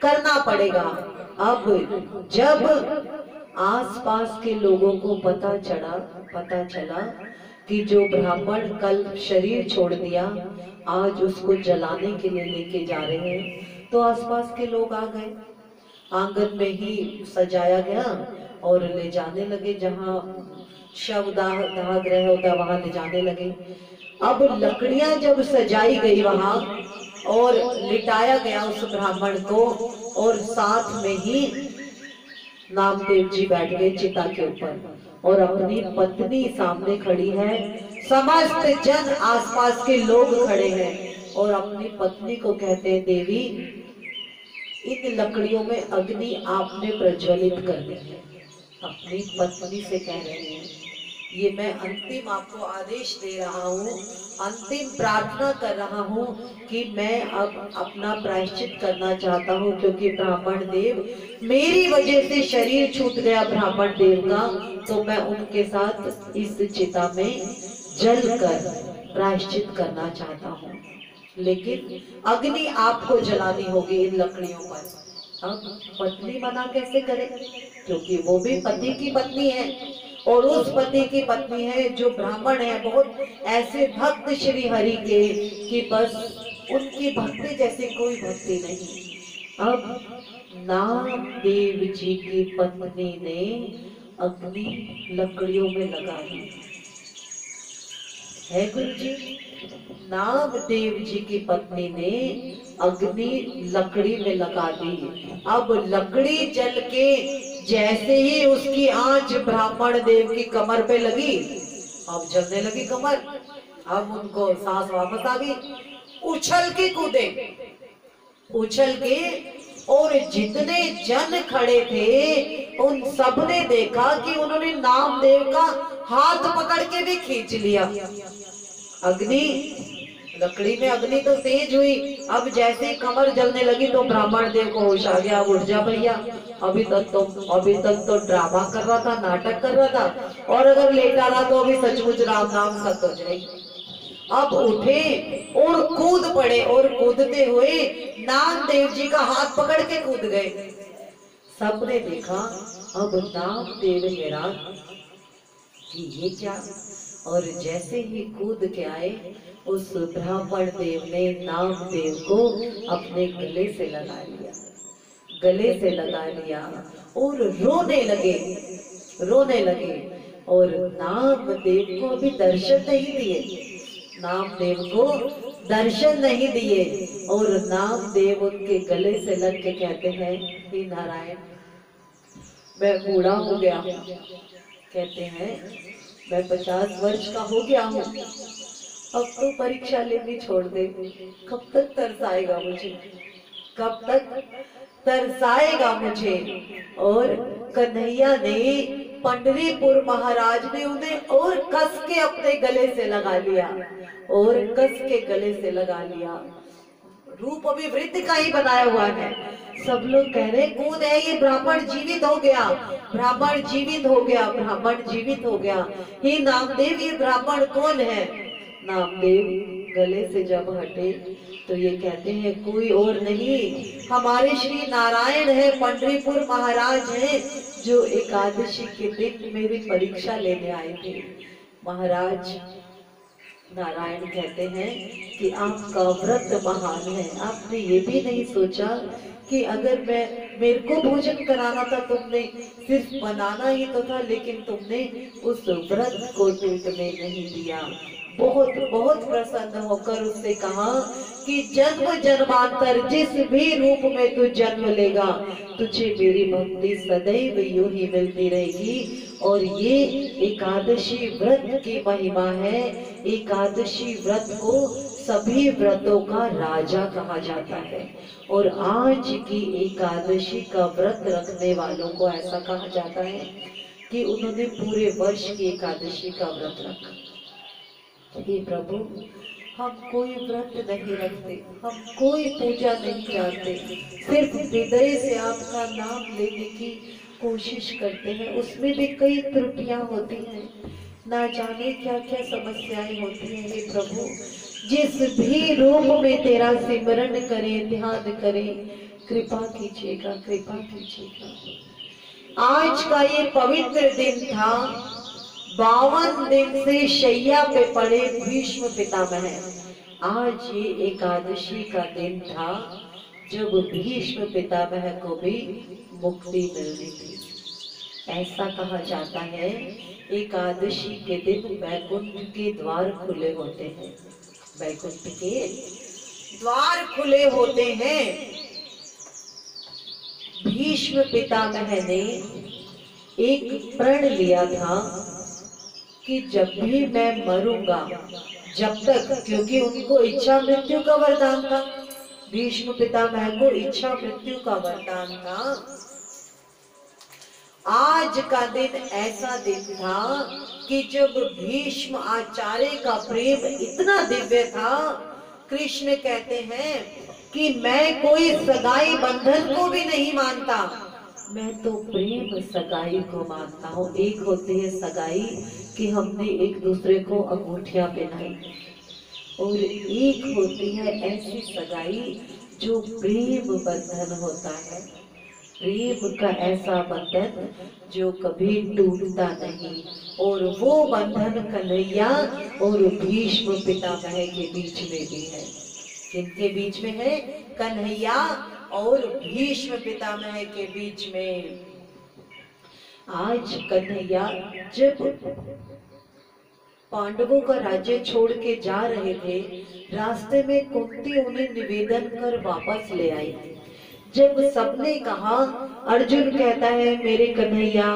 करना पड़ेगा। अब जब आसपास के लोगों को पता चला कि जो ब्राह्मण कल शरीर छोड़ दिया आज उसको जलाने के लिए लेके जा रहे हैं, तो आसपास के लोग आ गए, आंगन में ही सजाया गया और ले जाने लगे, जहाँ शव दाह गृह होता वहां ले जाने लगे। अब लकड़ियां जब सजाई गई वहां और लिटाया गया उस ब्राह्मण को, और साथ में ही नामदेव जी बैठ गए चिता के ऊपर और अपनी पत्नी सामने खड़ी है, समस्त जन आसपास के लोग खड़े हैं और अपनी पत्नी को कहते हैं, देवी इन लकड़ियों में अग्नि आपने प्रज्वलित कर दी है। अपनी पत्नी से कह रहे हैं, ये मैं अंतिम आपको आदेश दे रहा हूँ, अंतिम प्रार्थना कर रहा हूँ कि मैं अब अपना प्रायश्चित करना चाहता हूँ, क्योंकि ब्राह्मण देव मेरी वजह से शरीर छूट गया ब्राह्मण देव का, तो मैं उनके साथ इस चिता में जल कर प्रायश्चित करना चाहता हूँ, लेकिन अग्नि आपको जलानी होगी इन लकड़ियों पर। अब पत्नी मना कैसे करे, क्योंकि वो भी पति की पत्नी है और उस पति की पत्नी है जो ब्राह्मण है, बहुत ऐसे भक्त श्री हरि के कि बस उनकी भक्ति जैसी कोई भक्ति नहीं। अब नामदेव जी की पत्नी ने अग्नि लकड़ियों में लगा दी है गुरु जी, नामदेव जी की पत्नी ने अग्नि लकड़ी में लगा दी। अब लकड़ी जल के जैसे ही उसकी आंच ब्राह्मण देव की कमर पे लगी, अब जलने लगी कमर, अब उनको सांस वापस आ गई, उछल के कूदे, उछल के, और जितने जन खड़े थे उन सब ने देखा कि उन्होंने नामदेव का हाथ पकड़ के भी खींच लिया। अग्नि लकड़ी में अग्नि तो तेज हुई, अब जैसे ही कमर जलने लगी तो ब्राह्मण देव को होश आ गया, उठ जा भैया, अभी तक तो ड्रामा कर रहा था, नाटक कर रहा था, और अगर लेटा रहा तो अभी सचमुच राम नाम सत्य हो जाएगी। अब उठे और कूद पड़े और कूदते हुए नामदेव जी का हाथ पकड़ के कूद गए। सबने देखा, अब नामदेव हैरान कि ये क्या, और जैसे ही कूद के आए उस ब्राह्मण देव ने नामदेव को अपने गले से लगा लिया, गले से लगा लिया और रोने लगे, रोने लगे। और नामदेव को अभी दर्शन नहीं दिए, नामदेव को दर्शन नहीं दिए और नामदेव उनके गले से लग के कहते हैं, हे नारायण, मैं बूढ़ा हो गया हूँ। कहते हैं मैं 50 वर्ष का हो गया हूँ, अब तो परीक्षा लेनी छोड़ दे। कब तक तरसाएगा मुझे, कब तक तरसाएगा मुझे। और कन्हैया ने, पंडरीपुर महाराज ने उन्हें और कस के अपने गले से लगा लिया, और कस के गले से लगा लिया। रूप अभी वृद्ध का ही बनाया हुआ है। सब लोग कह रहे कौन है ये, ब्राह्मण जीवित हो गया, ब्राह्मण जीवित हो गया, ब्राह्मण जीवित हो गया। हे नामदेव, ये ब्राह्मण कौन है? नामदेव गले से जब हटे तो ये कहते हैं कोई और नहीं, हमारे श्री नारायण है, पंडरीपुर महाराज हैं, जो एकादशी के दिन मेरी परीक्षा लेने आए थे। महाराज नारायण कहते हैं कि आपका व्रत महान है। आपने ये भी नहीं सोचा कि अगर मेरे को भोजन कराना था, तुमने सिर्फ बनाना ही तो था, लेकिन तुमने उस व्रत को टूटने नहीं दिया। बहुत बहुत प्रसन्न होकर उससे कहा कि जन्म जन्मांतर जिस भी रूप में तू जन्म लेगा, तुझे मेरी भक्ति सदैव यूं ही मिलती रहेगी। और ये एकादशी व्रत की महिमा है। एकादशी व्रत को सभी व्रतों का राजा कहा जाता है, और आज की एकादशी का व्रत रखने वालों को ऐसा कहा जाता है कि उन्होंने पूरे वर्ष की एकादशी का व्रत रखा। हे प्रभु, हम कोई व्रत नहीं रखते, हम कोई पूजा नहीं करते, सिर्फ हृदय से आपका नाम लेने की कोशिश करते हैं। उसमें भी कई त्रुटियां होती हैं, ना जाने क्या क्या समस्याएं होती हैं। हे प्रभु, जिस भी रूप में तेरा सिमरन करें, ध्यान करें, कृपा कीजिएगा, कृपा कीजिएगा। आज का ये पवित्र दिन था। 52 दिन से शैया पे पड़े भीष्म पितामह। आज ये एकादशी का दिन था जब भीष्म पितामह को भी मुक्ति मिलनी थी। ऐसा कहा जाता है एकादशी के दिन वैकुंठ के द्वार खुले होते हैं, वैकुंठ के द्वार खुले होते हैं। भीष्म पितामह ने एक प्रण लिया था कि जब भी मैं मरूंगा, जब तक, क्योंकि उनको इच्छा मृत्यु का वरदान था, भीष्म पितामह को इच्छा मृत्यु का वरदान था। आज का दिन ऐसा दिन था कि जब भीष्म आचार्य का प्रेम इतना दिव्य था, कृष्ण कहते हैं कि मैं कोई सगाई बंधन को भी नहीं मानता, मैं तो प्रेम सगाई को मानता हूँ। एक होती है सगाई कि हमने एक दूसरे को अंगूठियां पहनाई, और एक होती है ऐसी सगाई जो प्रेम बंधन होता है, प्रेम का ऐसा बंधन जो कभी टूटता नहीं। और वो बंधन कन्हैया और भीष्म पितामह के बीच में भी है। किनके बीच में है? कन्हैया और भीष्म पितामह के बीच में। आज कन्हैया जब पांडवों का राज्य छोड़ के जा रहे थे, रास्ते में कुंती उन्हें निवेदन कर वापस ले आई। जब सबने कहा, अर्जुन कहता है मेरे कन्हैया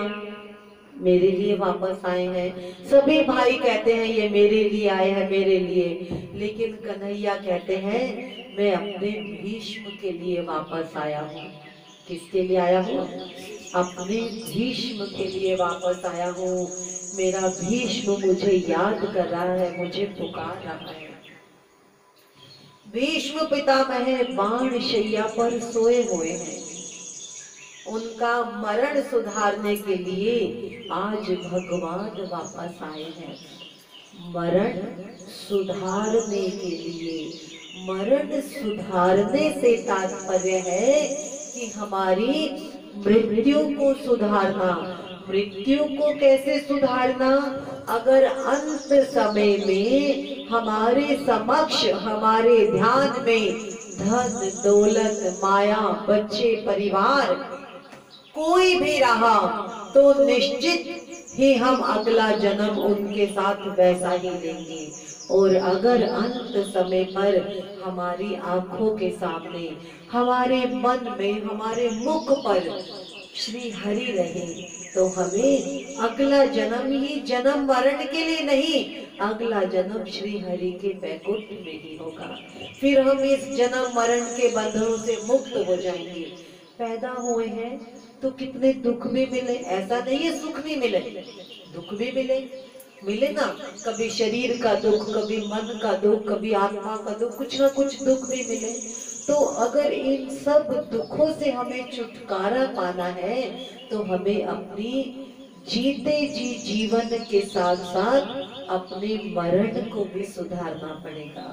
मेरे लिए वापस आए हैं, सभी भाई कहते हैं ये मेरे लिए आए हैं, मेरे लिए, लेकिन कन्हैया कहते हैं मैं अपने भीष्म के लिए वापस आया हूँ। किसके लिए आया हूँ? अपने भीष्म के लिए वापस आया हूँ। मेरा भीष्म मुझे याद कर रहा है, मुझे पुकार रहा है। भीष्म पितामह बाण शैया पर सोए हुए हैं। उनका मरण सुधारने के लिए आज भगवान वापस आए हैं। मरण सुधारने के लिए, मरण सुधारने से तात्पर्य है कि हमारी मृत्यु को सुधारना। मृत्यु को कैसे सुधारना? अगर अंत समय में हमारे समक्ष, हमारे ध्यान में धन दौलत माया बच्चे परिवार कोई भी रहा, तो निश्चित ही हम अगला जन्म उनके साथ वैसा ही लेंगे। और अगर अंत समय पर हमारी आंखों के सामने, हमारे मन में, हमारे मुख पर श्री हरि रहे, तो हमें अगला जन्म ही जन्म मरण के लिए नहीं, अगला जन्म श्री हरि के वैकुंठ में ही होगा। फिर हम इस जन्म मरण के बंधनों से मुक्त हो जाएंगे। पैदा हुए हैं तो कितने दुख भी मिले, ऐसा नहीं है सुख नहीं मिले, दुख भी मिले ना। कभी शरीर का दुख, कभी मन का दुख, कभी आत्मा का दुख, कुछ ना कुछ दुख भी मिले। तो अगर इन सब दुखों से हमें छुटकारा पाना है तो हमें अपनी जीते जी जीवन के साथ साथ अपने मरण को भी सुधारना पड़ेगा,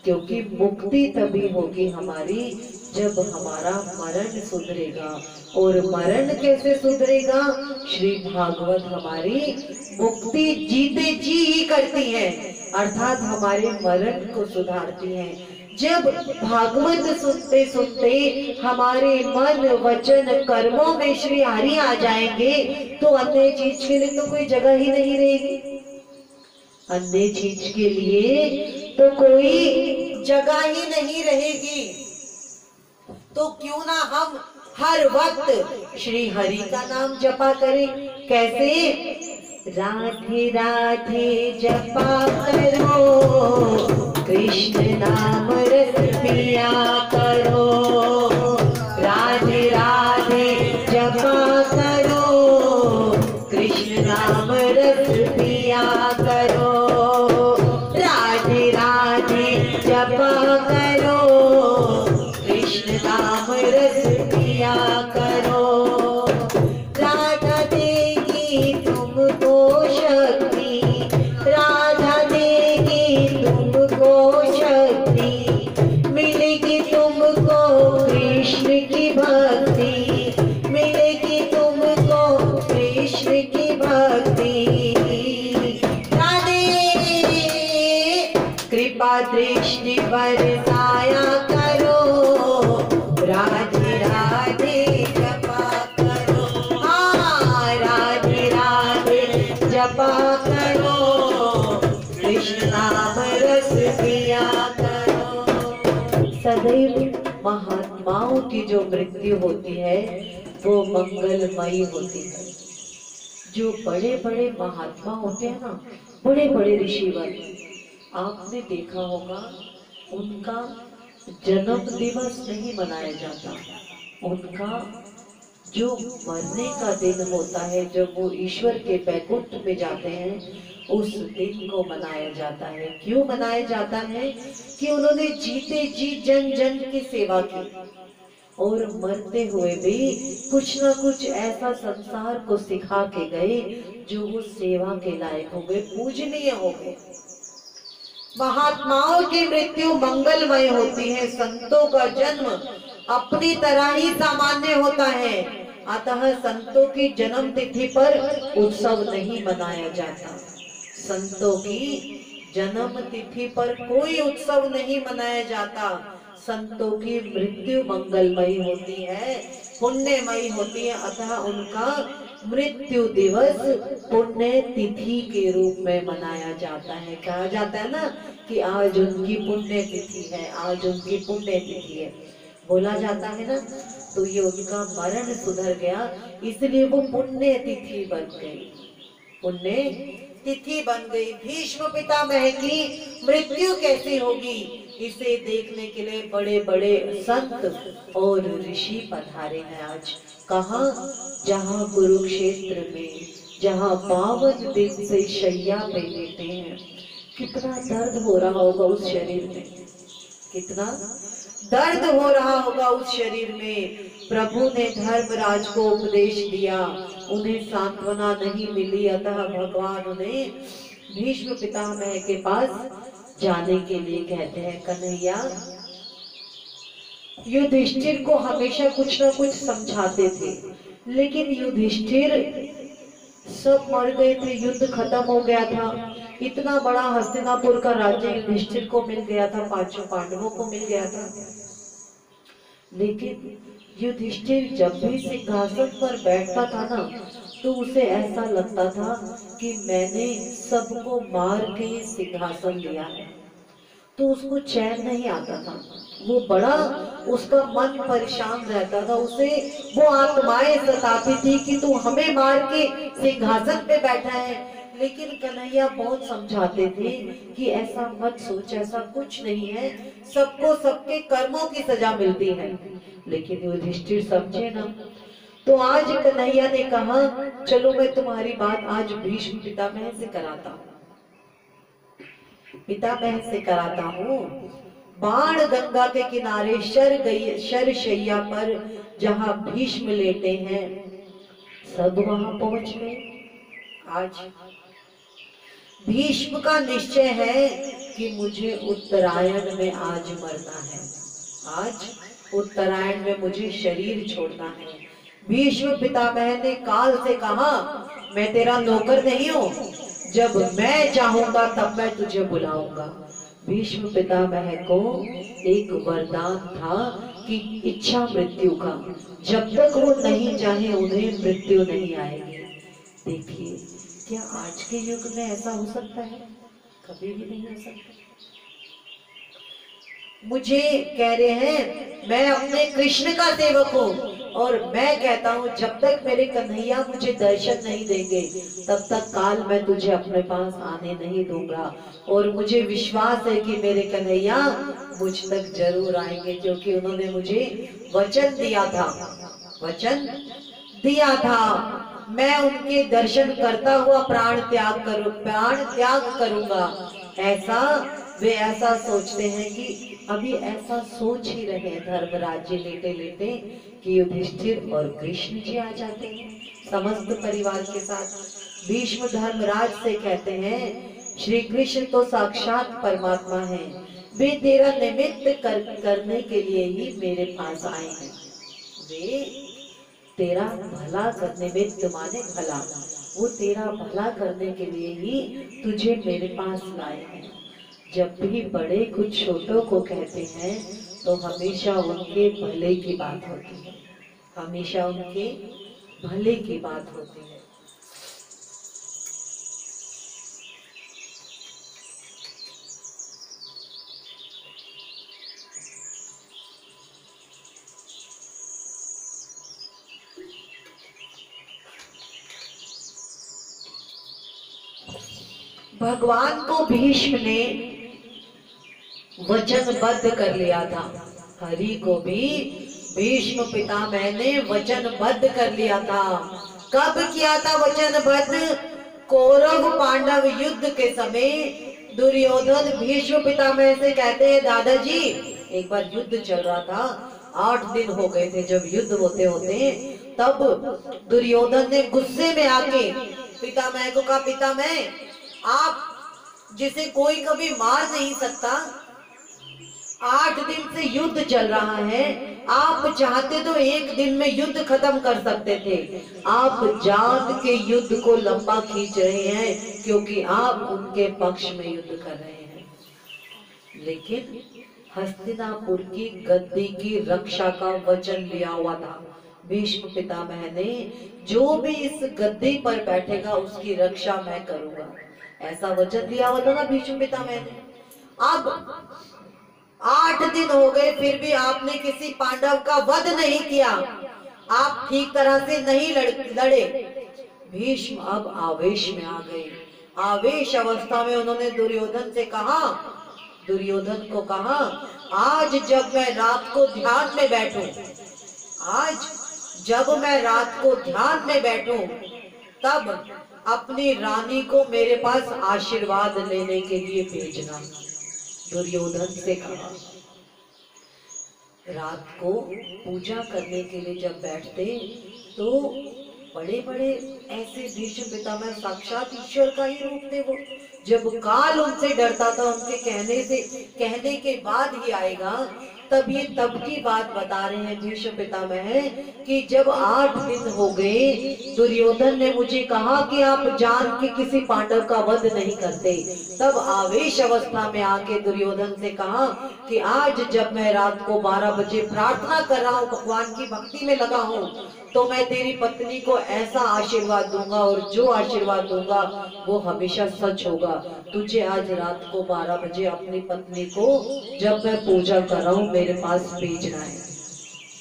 क्योंकि मुक्ति तभी होगी हमारी जब हमारा मरण सुधरेगा। और मरण कैसे सुधरेगा? श्री भागवत हमारी मुक्ति जीते जी ही करती है, अर्थात हमारे मरण को सुधारती है। जब भागवत सुनते सुनते हमारे मन वचन कर्मों में श्री हरि आ जाएंगे तो अन्य चीज के लिए तो कोई जगह ही नहीं रहेगी, अन्य चीज के लिए तो कोई जगह ही नहीं रहेगी। तो क्यों ना हम हर वक्त श्री हरि का नाम जपा करें। कैसे? राधे राधे जपा करो, कृष्ण नाम रस पिया करो। राधे राधे जपा करो, कृष्ण नाम रस पिया करो। राधे राधे जपा करो, कृष्ण नाम रस पिया करो। राधा देगी तुमको शक्ति, राधा देगी तुमको शक्ति, मिलेगी तुमको कृष्ण की भक्ति, मिलेगी तुमको कृष्ण की भक्ति। राधे कृपा दृष्टि बरसाया करो, राधे राधे जपा करो। हाँ, राधे राधे जपा करो, कृष्ण नाम रस पिया करो। सदैव महात्माओं की जो मृत्यु होती है वो मंगलमयी होती है। जो बड़े बड़े महात्मा होते हैं ना, बड़े बड़े ऋषिवर, आपने देखा होगा उनका जन्म दिवस नहीं मनाया जाता, उनका जो मरने का दिन होता है, जब वो ईश्वर के वैकुंठ में जाते हैं, उस दिन को मनाया जाता है। क्यों मनाया जाता है? कि उन्होंने जीते जी जन जन की सेवा की और मरते हुए भी कुछ ना कुछ ऐसा संसार को सिखा के गए जो वो सेवा के लायक हो गए, पूजनीय हो गए। महात्माओं की मृत्यु मंगलमय होती है, संतों का जन्म अपनी तरह ही सामान्य होता है। अतः संतों की जन्म तिथि पर उत्सव नहीं मनाया जाता, संतों की जन्म तिथि पर कोई उत्सव नहीं मनाया जाता। संतों की मृत्यु मंगलमयी होती है, पुण्यमयी होती है, अतः उनका मृत्यु दिवस पुण्य तिथि के रूप में मनाया जाता है। कहा जाता है ना कि आज उनकी पुण्य तिथि है, आज उनकी पुण्य तिथि है, बोला जाता है ना। तो ये उनका मरण सुधर गया, इसलिए वो पुण्य तिथि बन गई, पुण्य तिथि बन गई। भीष्म पितामह की मृत्यु कैसी होगी, इसे देखने के लिए बड़े बड़े संत और ऋषि पधारे हैं आज। कहाँ? जहाँ कुरुक्षेत्र में, जहाँ 52 दिन से शैया पे लेटे हैं। कितना दर्द हो रहा होगा उस शरीर में, कितना दर्द हो रहा होगा उस शरीर में। प्रभु ने धर्मराज को उपदेश दिया, उन्हें सांत्वना नहीं मिली, अतः भगवान उन्हें भीष्म पितामह के पास जाने के लिए कहते हैं। कन्हैया युधिष्ठिर को हमेशा कुछ ना कुछ समझाते थे, लेकिन युधिष्ठिर सब मर गए थे, युद्ध खत्म हो गया था, इतना बड़ा हस्तिनापुर का राज्य युधिष्ठिर को मिल गया था, 5 पांडवों को मिल गया था। लेकिन युधिष्ठिर जब भी सिंहासन पर बैठता था ना, तो उसे ऐसा लगता था कि मैंने सबको मार के ये सिंहासन लिया है। तो उसको चैन नहीं आता था, वो बड़ा उसका मन परेशान रहता था, उसे वो आत्माएं सताती थी कि तू हमें मार के सिंहासन पे बैठा है। लेकिन कन्हैया बहुत समझाते थे कि ऐसा मत सोच, ऐसा कुछ नहीं है, सबको सबके कर्मों की सजा मिलती है। लेकिन युधिष्ठिर समझे ना। तो आज कन्हैया ने कहा चलो मैं तुम्हारी बात आज भीष्म पितामह से कराता हूँ, पितामह से कराता हूँ। बाण गंगा के किनारे शर शैया पर जहाँ भीष्म लेटे हैं, सब वहां पहुंच गए। आज भीष्म का निश्चय है कि मुझे उत्तरायण में आज मरना है, आज उत्तरायण में मुझे शरीर छोड़ना है। भीष्म पितामह ने काल से कहा मैं तेरा नौकर नहीं हूं, जब मैं चाहूंगा तब मैं तुझे बुलाऊंगा। भीष्म पितामह को एक वरदान था कि इच्छा मृत्यु का, जब तक वो नहीं चाहे उन्हें मृत्यु नहीं आएगी। देखिए क्या आज के युग में ऐसा हो सकता है? कभी भी नहीं हो सकता। मुझे कह रहे हैं मैं अपने कृष्ण का सेवक हूँ, और मैं कहता हूँ जब तक मेरे कन्हैया मुझे दर्शन नहीं देंगे तब तक काल मैं तुझे अपने पास आने नहीं दूंगा। और मुझे विश्वास है कि मेरे कन्हैया मुझ तक जरूर आएंगे, क्योंकि उन्होंने मुझे वचन दिया था, वचन दिया था मैं उनके दर्शन करता हुआ प्राण त्याग करूंगा। ऐसा वे ऐसा सोचते हैं कि अभी ऐसा सोच ही रहे धर्मराज जी लेटे लेटे कि युधिष्ठिर और कृष्ण जी आ जाते हैं समस्त परिवार के साथ। भीष्म धर्मराज से कहते हैं श्री कृष्ण तो साक्षात परमात्मा है, वे तेरा निमित्त करने के लिए ही मेरे पास आए हैं, वे तेरा भला करने में, माने भला, वो तेरा भला करने के लिए ही तुझे मेरे पास लाए हैं। जब भी बड़े कुछ छोटों को कहते हैं तो हमेशा उनके भले की बात होती है, हमेशा उनके भले की बात होती है। भगवान को भीष्म ने वचनबद्ध कर लिया था, हरि को भी भीष्म पितामह ने वचनबद्ध कर लिया था। कब किया था वचनबद्ध? कौरव पांडव युद्ध के समय दुर्योधन भीष्म पितामह से कहते हैं दादाजी, एक बार युद्ध चल रहा था, 8 दिन हो गए थे जब युद्ध होते होते, तब दुर्योधन ने गुस्से में आके पितामह को कहा पितामह आप जिसे कोई कभी मार नहीं सकता, 8 दिन से युद्ध चल रहा है, आप चाहते तो एक दिन में युद्ध खत्म कर सकते थे, आप जान के युद्ध को लंबा खींच रहे हैं क्योंकि आप उनके पक्ष में युद्ध कर रहे हैं। लेकिन हस्तिनापुर की गद्दी की रक्षा का वचन लिया हुआ था भीष्म पितामह ने, जो भी इस गद्दी पर बैठेगा उसकी रक्षा मैं करूंगा, ऐसा वचन लिया हुआ था ना भीष्म पितामह ने। अब 8 दिन हो गए फिर भी आपने किसी पांडव का वध नहीं किया, आप ठीक तरह से नहीं लड़े। भीष्म अब आवेश में आ गए, आवेश अवस्था में उन्होंने दुर्योधन से कहा, दुर्योधन को कहा आज जब मैं रात को ध्यान में बैठूं, आज जब मैं रात को ध्यान में बैठूं तब अपनी रानी को मेरे पास आशीर्वाद लेने के लिए भेजना। दुर्योधन से कहा रात को पूजा करने के लिए जब बैठते तो बड़े बड़े ऐसे भीष्म पितामह साक्षात ईश्वर का ही रूप थे वो, जब काल उनसे डरता था उनके कहने के बाद ही आएगा तब ये तब की बात बता रहे हैं भीष्म पितामह कि जब 8 दिन हो गए, दुर्योधन ने मुझे कहा कि आप जान के किसी पांडव का वध नहीं करते। तब आवेश अवस्था में आके दुर्योधन से कहा कि आज जब मैं रात को 12 बजे प्रार्थना कर रहा हूँ, भगवान की भक्ति में लगा हूँ, तो मैं तेरी पत्नी को ऐसा आशीर्वाद दूंगा और जो आशीर्वाद दूंगा वो हमेशा सच होगा। तुझे आज रात को 12 बजे अपनी पत्नी को जब मैं पूजा कर रहा हूं मेरे पास भेजना है,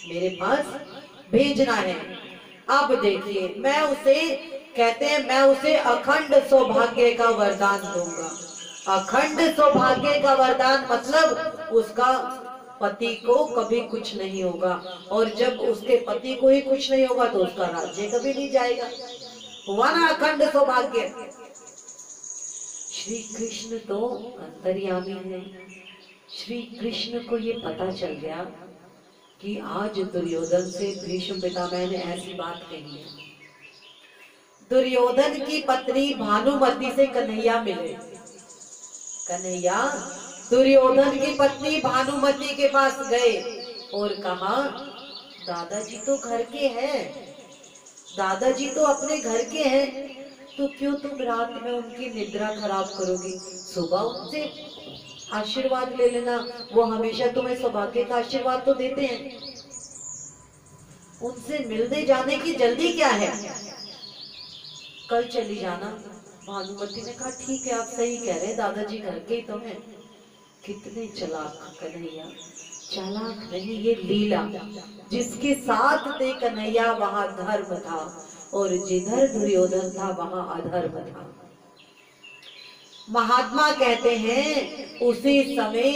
मेरे पास भेजना है। अब देखिए, मैं उसे कहते हैं मैं उसे अखंड सौभाग्य का वरदान दूंगा। अखंड सौभाग्य का वरदान मतलब उसका पति को कभी कुछ नहीं होगा, और जब उसके पति को ही कुछ नहीं होगा तो उसका राज्य कभी नहीं जाएगा। हुआ ना अखंड सौभाग्य। श्री कृष्ण तो अंतर्यामी है। श्री कृष्ण को ये पता चल गया कि आज दुर्योधन से भीष्म पितामह ने ऐसी बात कही है। दुर्योधन की पत्नी भानुमति से कन्हैया मिले। कन्हैया दुर्योधन की पत्नी भानुमति के पास गए और कहा, दादाजी तो घर के हैं, दादाजी तो अपने घर के हैं, तो क्यों तुम रात में उनकी निद्रा खराब करोगी? सुबह उनसे आशीर्वाद ले लेना, वो हमेशा तुम्हें सौभाग्य का आशीर्वाद तो देते हैं। उनसे मिलने जाने की जल्दी क्या है, कल चली जाना। भानुमति ने कहा ठीक है, आप सही कह रहे, दादाजी घर के ही तो हैं। कितने चालाक कन्हैया, चालाक नहीं ये लीला। जिसके साथ थे कन्हैया वहां धर्म था, और जिधर दुर्योधन था वहां अधर्म था। महात्मा कहते हैं उसी समय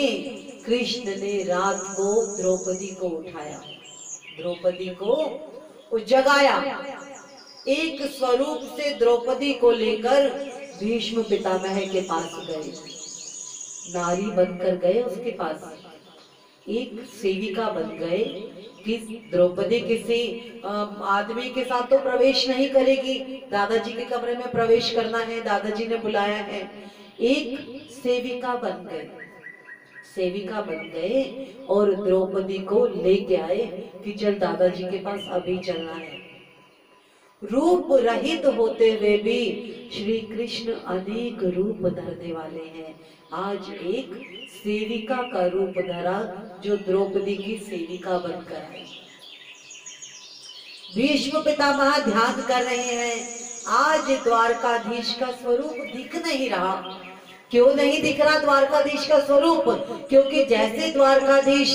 कृष्ण ने रात को द्रौपदी को उठाया, द्रौपदी को जगाया। एक स्वरूप से द्रौपदी को लेकर भीष्म पितामह के पास गए, नारी बनकर गए उसके पास, एक सेविका बन गए कि द्रौपदी किसी आदमी के साथ तो प्रवेश नहीं करेगी, दादाजी के कमरे में प्रवेश करना है, दादाजी ने बुलाया है। एक सेविका बन गए, सेविका बन गए और द्रौपदी को लेके आए कि चल दादाजी के पास अभी चलना है। रूप रहित होते हुए भी श्री कृष्ण अनेक रूप धरने वाले हैं। आज एक सेविका का रूप धरा जो द्रौपदी की सेविका बनकर आई। भीष्म पितामह ध्यान कर रहे हैं, आज द्वारकाधीश का स्वरूप दिख नहीं रहा। क्यों नहीं दिख रहा द्वारकाधीश का स्वरूप? क्योंकि जैसे द्वारकाधीश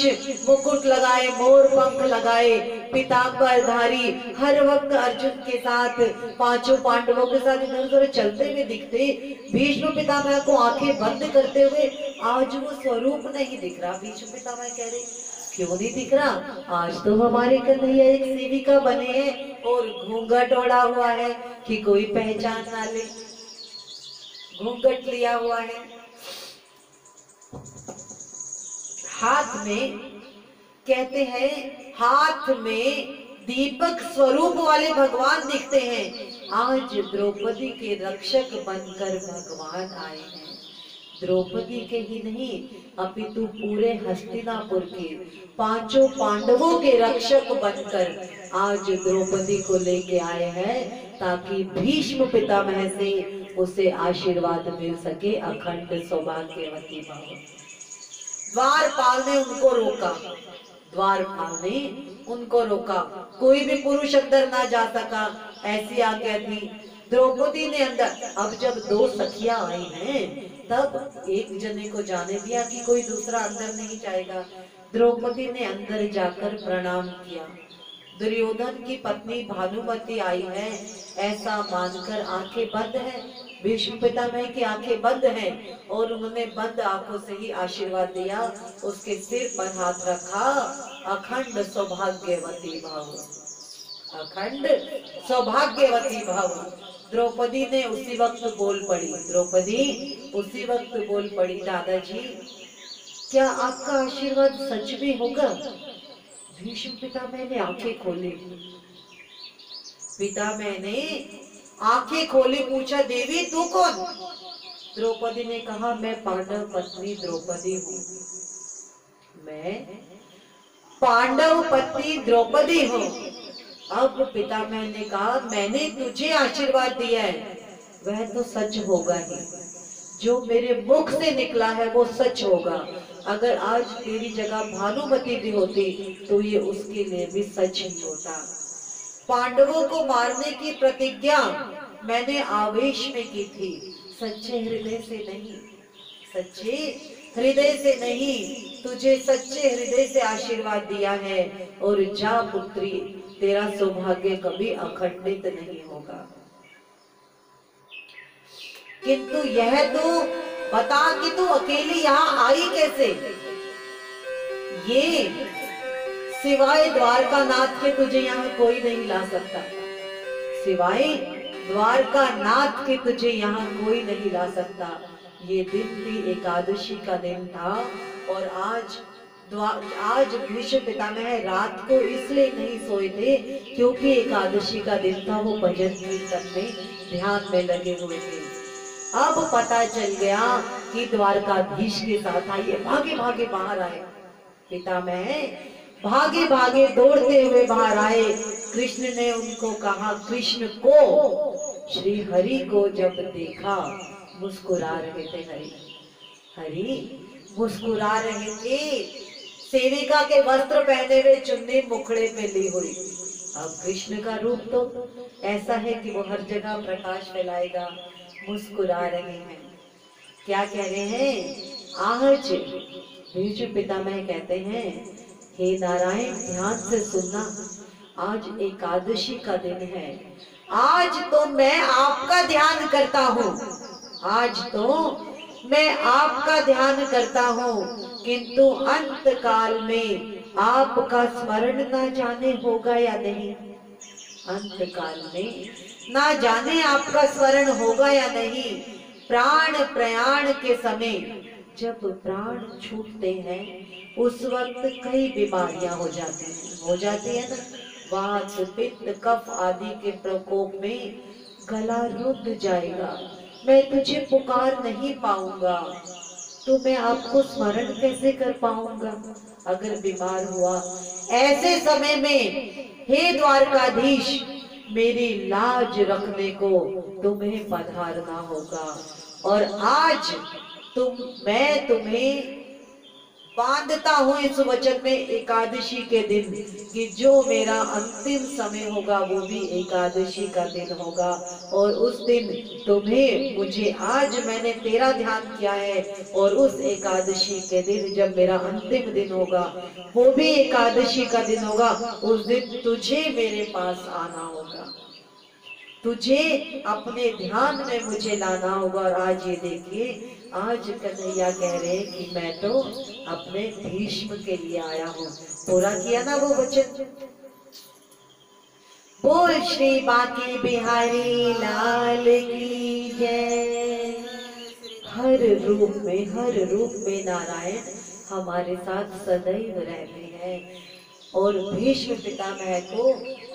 मुकुट लगाए, मोर पंख लगाए, पीतांबरधारी, हर वक्त अर्जुन के साथ, पांचों पांडवों के साथ इधर उधर चलते हुए दिखते, भीष्म पितामह को आंखें बंद करते हुए आज वो स्वरूप नहीं दिख रहा। भीष्म पितामह कह रहे क्यों नहीं दिख रहा? आज तो हमारे कन्हैया एक सेविका बने हैं और घूंघट ओढ़ा हुआ है कि कोई पहचान ना ले, घूंघट लिया हुआ है, हाथ में कहते हैं हाथ में दीपक स्वरूप वाले भगवान दिखते हैं। आज द्रौपदी के रक्षक बनकर भगवान आए हैं। द्रौपदी के ही नहीं अपितु पूरे हस्तिनापुर के पांचों पांडवों के रक्षक बनकर आज द्रौपदी को लेके आए हैं, ताकि भीष्म पितामह से उसे आशीर्वाद मिल सके, अखंड सौभाग्यवती भव। द्वारपाल ने उनको रोका, द्वारपाल ने उनको रोका, कोई भी पुरुष अंदर ना जा सका, ऐसी आज्ञा थी। द्रौपदी ने अंदर, अब जब दो सखियां आई हैं तब एक जने को जाने दिया कि कोई दूसरा अंदर नहीं जाएगा। द्रौपदी ने अंदर जाकर प्रणाम किया। दुर्योधन की पत्नी भानुमति आई है ऐसा मानकर आंखें बंद है, भीष्म पितामह की आंखें बंद हैं और उन्होंने बंद आंखों से ही आशीर्वाद दिया। उसके सिर पर हाथ रखा, अखंड सौभाग्यवती भव, अखंड सौभाग्यवती भव। द्रौपदी ने उसी वक्त बोल पड़ी, द्रौपदी उसी वक्त बोल पड़ी, दादाजी क्या आपका आशीर्वाद सच में होगा? भीष्म पितामह ने आंखें खोली, पितामह ने आंखें खोली, पूछा देवी तू कौन? द्रौपदी ने कहा मैं पांडव पत्नी द्रौपदी हूँ, मैं पांडव पत्नी द्रौपदी हो। अब पितामह ने कहा मैंने तुझे आशीर्वाद दिया है, वह तो सच होगा ही, जो मेरे मुख से निकला है वो सच होगा। अगर आज तेरी जगह भानुमति भी होती तो ये उसके लिए भी सच ही होता। पांडवों को मारने की प्रतिज्ञा मैंने आवेश में की थी, सच्चे हृदय से नहीं, सच्चे हृदय से नहीं, तुझे सच्चे हृदय से आशीर्वाद दिया है। और जा पुत्री, तेरा सौभाग्य कभी अखंडित नहीं होगा। किंतु यह तो बता कि तू अकेली यहाँ आई कैसे? ये सिवाय द्वारकानाथ के तुझे यहाँ कोई नहीं ला सकता, सिवाय द्वारकानाथ के तुझे यहाँ कोई नहीं ला सकता। ये दिन भी एकादशी का दिन था और आज भीष्म पितामह रात को इसलिए नहीं सोए थे क्योंकि एकादशी का दिन था, वो भजन कीर्तन में ध्यान में लगे हुए थे। अब पता चल गया कि द्वारकाधीश के साथ आइए, भागे भागे बाहर आए। पितामह भागे भागे दौड़ते हुए बाहर आए। कृष्ण ने उनको कहा, कृष्ण को, श्री हरि को जब देखा मुस्कुरा रहे थे, हरि मुस्कुरा रहे थे, सेविका के वस्त्र पहने हुए, चुन्नी मुखड़े पे ली हुई। अब कृष्ण का रूप तो ऐसा है कि वो हर जगह प्रकाश फैलाएगा। मुस्कुरा रहे हैं, क्या कह रहे हैं? आज भीष्म पितामह कहते हैं, हे नारायण ध्यान से सुनना, आज एकादशी का दिन है, आज तो मैं आपका ध्यान करता हूँ, आज तो मैं आपका ध्यान करता हूँ, किंतु अंत काल में आपका स्मरण ना जाने होगा या नहीं, अंत काल में ना जाने आपका स्मरण होगा या नहीं। प्राण प्रयाण के समय जब प्राण छूटते हैं उस वक्त कई बीमारियां हो जाती है ना, वात पित्त कफ आदि के प्रकोप में गला रुंध जाएगा, मैं तुझे पुकार नहीं पाऊंगा, तो मैं आपको स्मरण कैसे कर पाऊंगा अगर बीमार हुआ। ऐसे समय में हे द्वारकाधीश, मेरी लाज रखने को तुम्हें पधारना होगा। और आज मैं तुम्हें बांधता हूँ इस वचन में एकादशी के दिन कि जो मेरा अंतिम समय होगा वो भी एकादशी का दिन होगा। और उस दिन तुम्हें मुझे, आज मैंने तेरा ध्यान किया है और उस एकादशी के दिन जब मेरा अंतिम दिन होगा वो भी एकादशी का दिन होगा, उस दिन तुझे मेरे पास आना होगा, तुझे अपने ध्यान में मुझे लाना होगा। और आज ये देखिए, आज कन्हैया कह रहे हैं कि मैं तो अपने भीष्म के लिए आया हूँ। पूरा किया ना वो वचन। बोल श्री बांके बिहारी लाल की जय। हर रूप में नारायण हमारे साथ सदैव रहते हैं। और भीष्म पितामह को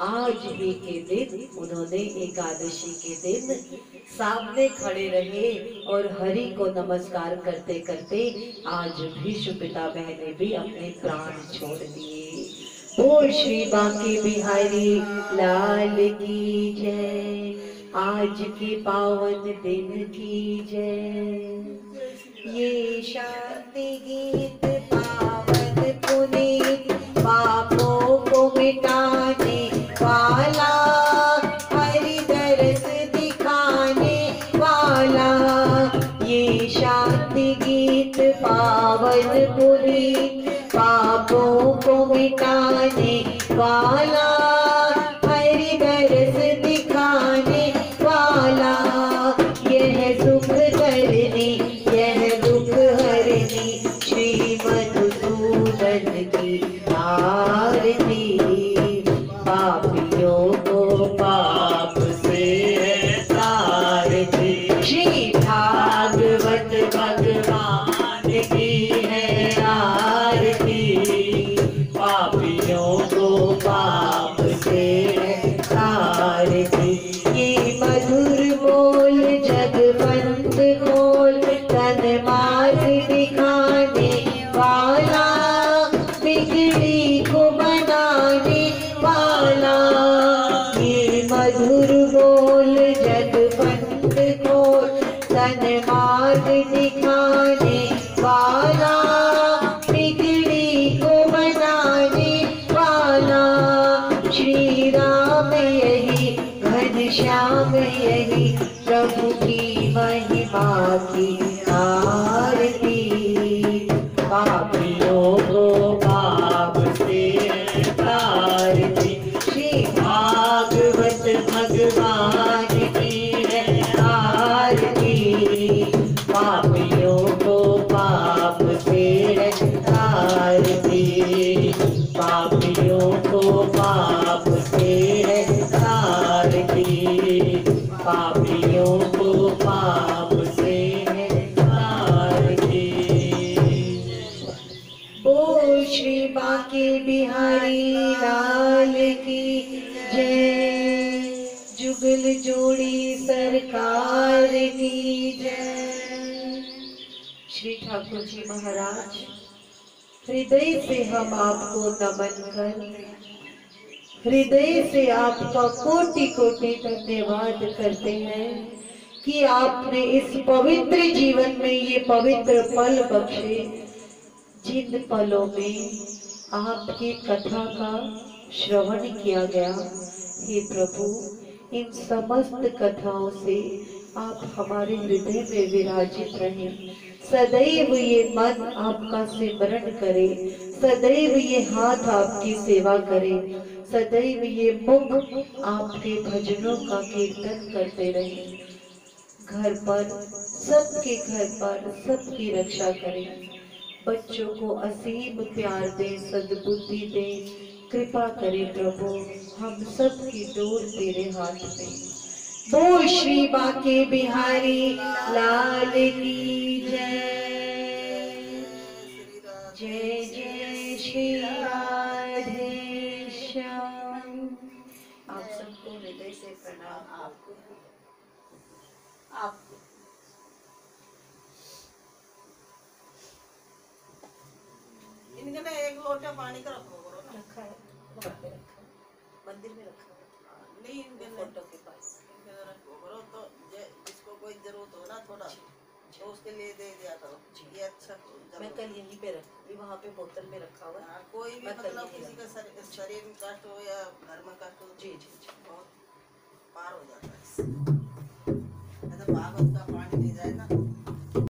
आज ही के दिन, उन्होंने एकादशी के दिन सामने खड़े रहे और हरि को नमस्कार करते करते आज भीष्म पितामह ने भी अपने प्राण छोड़ दिए। बोल श्री बांके बिहारी लाल की जय। आज के पावन दिन की जय। ये शांति गीत पावन पुनीत, पापों को मिटाने वाला, हरि दरस दिखाने वाला। ये शांति गीत पावन पुनीत, पापों को मिटाने वाला, हरि दरस दिखाने वाला। यह सुख करनी, यह दुख हरनी, श्री मधुसूदन की आरती। पापियों को पाप से है तारती, श्री भागवत भगवान की है आरती। पापियों को पाप पापियों को पाप से तारती, श्री भागवत भगवान की है आरती। पापियों को पाप से तारती, पापियों को पाप से तारती, पापियों को पाप से तारती। ओ श्री बांके बिहारी लाल की जय, जुगल जोड़ी सरकार की जय। श्री ठाकुर जी महाराज, हृदय से हम आपको नमन कर, हृदय से आपका कोटि कोटि धन्यवाद करते हैं कि आपने इस पवित्र जीवन में ये पवित्र पल बख्शे, जिन पलों में आपकी कथा का श्रवण किया गया। हे प्रभु, इन समस्त कथाओं से आप हमारे हृदय में विराजित रहें। सदैव ये मन आपका सिमरण करे, सदैव ये हाथ आपकी सेवा करे, सदैव ये मुख आपके भजनों का कीर्तन करते रहे। घर पर, सबके घर पर सबकी रक्षा करें। बच्चों को असीम प्यार दे, सद्बुद्धि दे, कृपा करे प्रभु। हम सब की डोर तेरे हाथ में। बोल श्री बांके बिहारी लाल की जय। जय जय श्री राधे श्याम। आप सबको हृदय से प्रणाम। आपको इनके ना एक लोटा पानी का रखो करो ना। रखा है, वहाँ पे रखा है, मंदिर में रखा है, नहीं इनके फोटो के पास। इनके ना रखो करो तो जिसको कोई जरूरत हो ना थोड़ा तो उसके लिए दे दिया करो। ये अच्छा मैं कल यहीं पे रखूंगी, वहाँ पे बोतल में रखा हुआ है। हाँ, कोई भी मैं कल मतलब यहीं किसी का शरीर में कष्ट हो या घर में कष्ट हो, जी जी जी। बहुत पार हो जाता है। ऐसा भागवत का पानी ले जाए ना